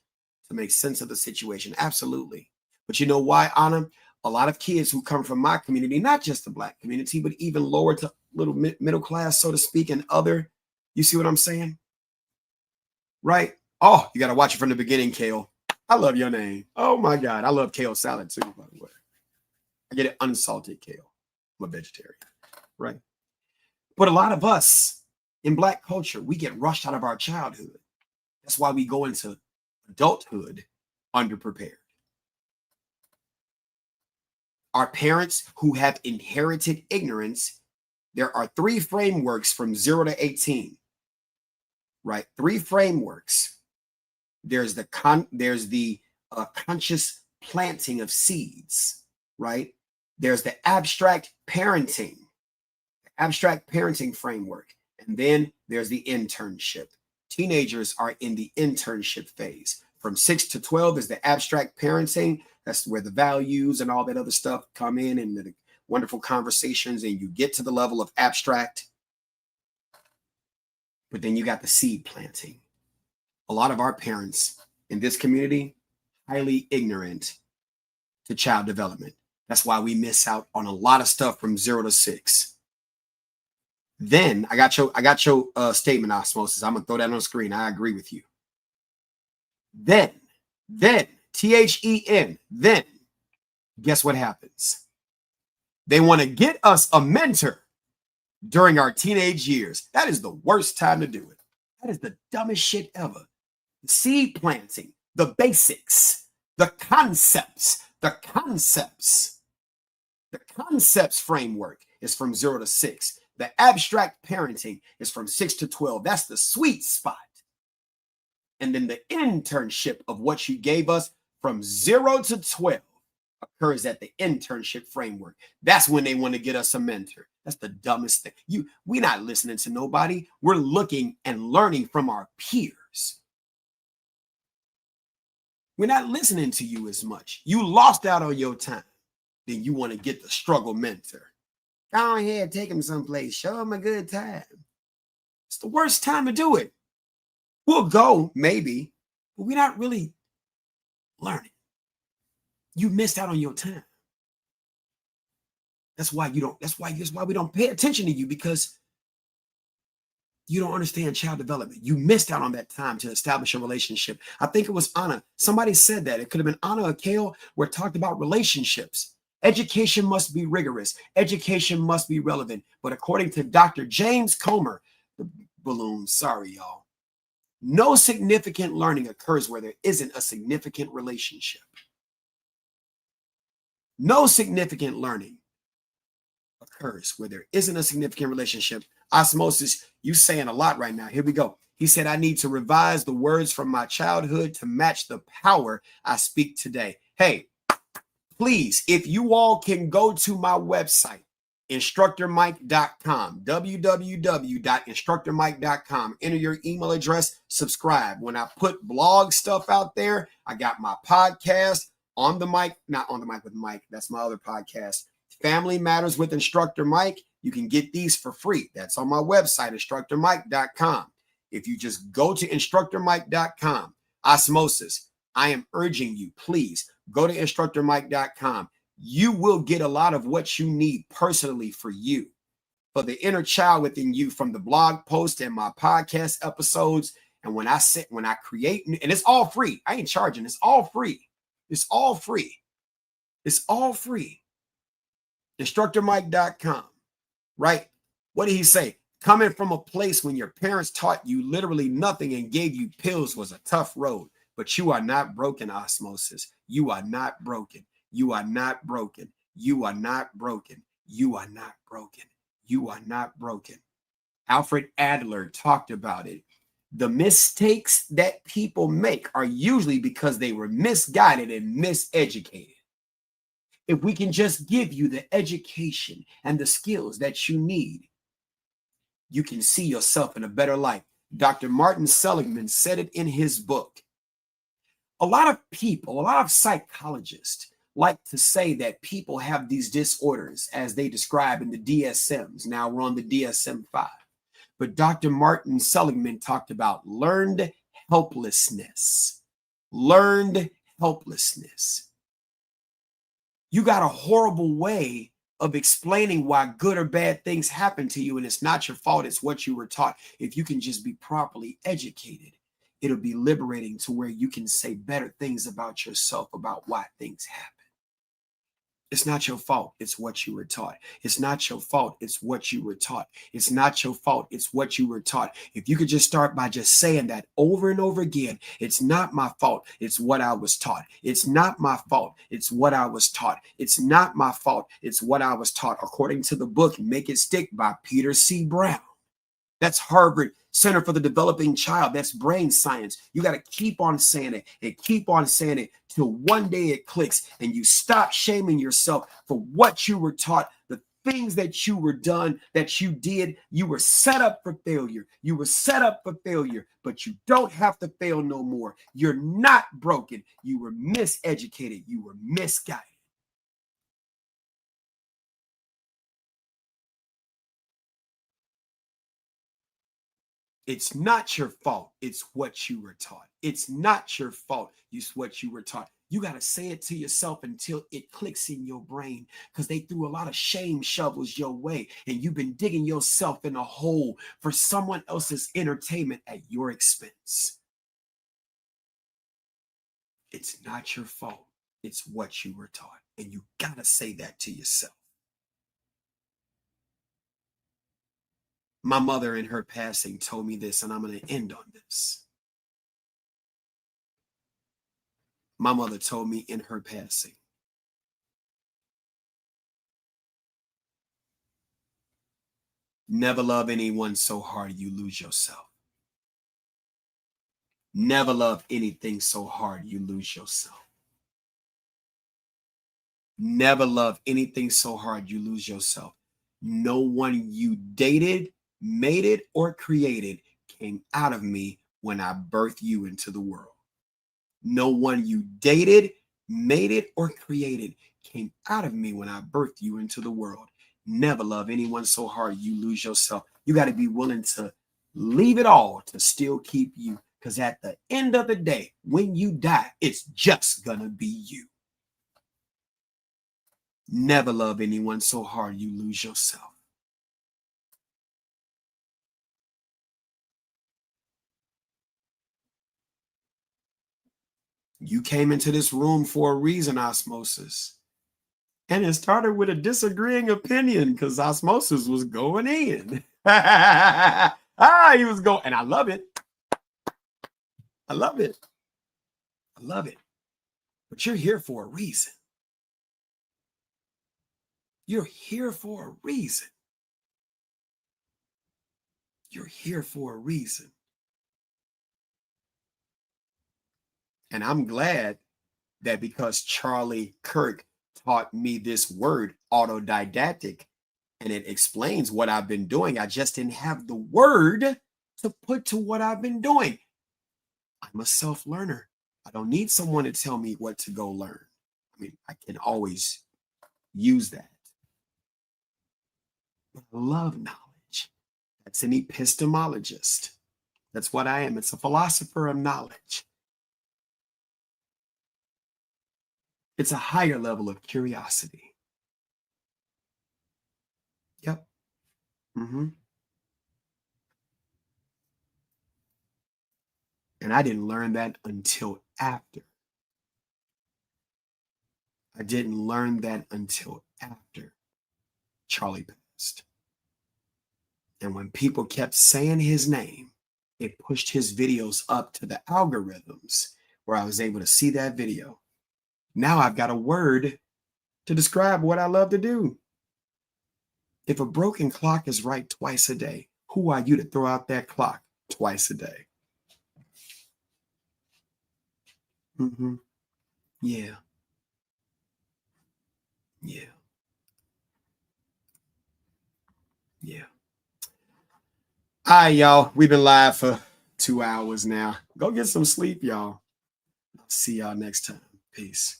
to make sense of the situation. Absolutely. But you know why, Anna? A lot of kids who come from my community, not just the Black community, but even lower to little middle class, so to speak, and other, you see what I'm saying? Right? Oh, you got to watch it from the beginning, Kale. I love your name. Oh my God. I love kale salad too, by the way. I get it unsalted kale. I'm a vegetarian, right? But a lot of us in Black culture, we get rushed out of our childhood. That's why we go into adulthood underprepared. Our parents who have inherited ignorance, there are 3 frameworks from 0 to 18, right? 3 frameworks. There's the conscious planting of seeds, right? There's the abstract parenting framework. And then there's the internship. Teenagers are in the internship phase. From 6 to 12 is the abstract parenting. That's where the values and all that other stuff come in and the wonderful conversations, and you get to the level of abstract. But then you got the seed planting. A lot of our parents in this community, highly ignorant to child development. That's why we miss out on a lot of stuff from 0 to 6. Then I got your statement, Osmosis. I'm gonna throw that on the screen. I agree with you. Then THEN, then guess what happens? They want to get us a mentor during our teenage years. That is the worst time to do it. That is the dumbest shit ever. Seed planting, the basics, the concepts framework is from 0 to 6. The abstract parenting is from 6 to 12. That's the sweet spot. And then the internship of what you gave us from 0 to 12 occurs at the internship framework. That's when they want to get us a mentor. That's the dumbest thing. We're not listening to nobody. We're looking and learning from our peers. We're not listening to you as much. You lost out on your time. Then you want to get the struggle mentor. Go ahead, take him someplace. Show him a good time. It's the worst time to do it. We'll go, maybe, but we're not really learning. You missed out on your time. That's why we don't pay attention to you, because you don't understand child development. You missed out on that time to establish a relationship. I think it was Anna. Somebody said that. It could have been Anna or Kale, where it talked about relationships. Education must be rigorous. Education must be relevant. But according to Dr. James Comer, the balloon, sorry, y'all, no significant learning occurs where there isn't a significant relationship. No significant learning occurs where there isn't a significant relationship. Osmosis, you saying a lot right now. Here we go. He said, I need to revise the words from my childhood to match the power I speak today. Hey, please, if you all can go to my website, instructormike.com, www.instructormike.com, enter your email address, subscribe. When I put blog stuff out there, I got my podcast, On the Mic, not On the Mic with Mike. That's my other podcast. Family Matters with Instructor Mike. You can get these for free. That's on my website, instructormike.com. If you just go to instructormike.com, Osmosis, I am urging you, please go to instructormike.com. You will get a lot of what you need personally for you, for the inner child within you, from the blog post and my podcast episodes. And when I create, and it's all free. I ain't charging. It's all free. It's all free. It's all free. Instructormike.com, right? What did he say? Coming from a place when your parents taught you literally nothing and gave you pills was a tough road, but you are not broken, Osmosis. You are not broken. You are not broken. You are not broken. You are not broken. You are not broken. Alfred Adler talked about it. The mistakes that people make are usually because they were misguided and miseducated. If we can just give you the education and the skills that you need, you can see yourself in a better light. Dr. Martin Seligman said it in his book. A lot of people, a lot of psychologists like to say that people have these disorders as they describe in the DSMs. Now we're on the DSM-5. But Dr. Martin Seligman talked about learned helplessness. Learned helplessness. You got a horrible way of explaining why good or bad things happen to you, and it's not your fault. It's what you were taught. If you can just be properly educated, it'll be liberating to where you can say better things about yourself, about why things happen. It's not your fault. It's what you were taught. It's not your fault. It's what you were taught. It's not your fault. It's what you were taught. If you could just start by just saying that over and over again, it's not my fault. It's what I was taught. It's not my fault. It's what I was taught. It's not my fault. It's what I was taught. According to the book, Make It Stick by Peter C. Brown. That's Harvard Center for the Developing Child. That's brain science. You got to keep on saying it and keep on saying it till one day it clicks and you stop shaming yourself for what you were taught, the things that you were done, that you did. You were set up for failure. You were set up for failure, but you don't have to fail no more. You're not broken. You were miseducated. You were misguided. It's not your fault. It's what you were taught. It's not your fault. It's what you were taught. You got to say it to yourself until it clicks in your brain, because they threw a lot of shame shovels your way and you've been digging yourself in a hole for someone else's entertainment at your expense. It's not your fault. It's what you were taught. And you got to say that to yourself. My mother in her passing told me this, and I'm going to end on this. My mother told me in her passing, never love anyone so hard you lose yourself. Never love anything so hard you lose yourself. Never love anything so hard you lose yourself. No one you dated, mated, or created came out of me when I birthed you into the world. No one you dated, mated, or created came out of me when I birthed you into the world. Never love anyone so hard you lose yourself. You got to be willing to leave it all to still keep you, because at the end of the day, when you die, it's just going to be you. Never love anyone so hard you lose yourself. You came into this room for a reason, Osmosis. And it started with a disagreeing opinion because Osmosis was going in. He was going, and I love it. I love it. I love it. But you're here for a reason. You're here for a reason. You're here for a reason. And I'm glad that because Charlie Kirk taught me this word, autodidactic, and it explains what I've been doing, I just didn't have the word to put to what I've been doing. I'm a self-learner. I don't need someone to tell me what to go learn. I mean, I can always use that. But I love knowledge. That's an epistemologist. That's what I am. It's a philosopher of knowledge. It's a higher level of curiosity. Yep. And I didn't learn that until after. I didn't learn that until after Charlie passed. And when people kept saying his name, it pushed his videos up to the algorithms where I was able to see that video. Now I've got a word to describe what I love to do. If a broken clock is right twice a day, who are you to throw out that clock twice a day? Yeah. Yeah. Yeah. All right, y'all. We've been live for 2 hours now. Go get some sleep, y'all. I'll see y'all next time. Peace.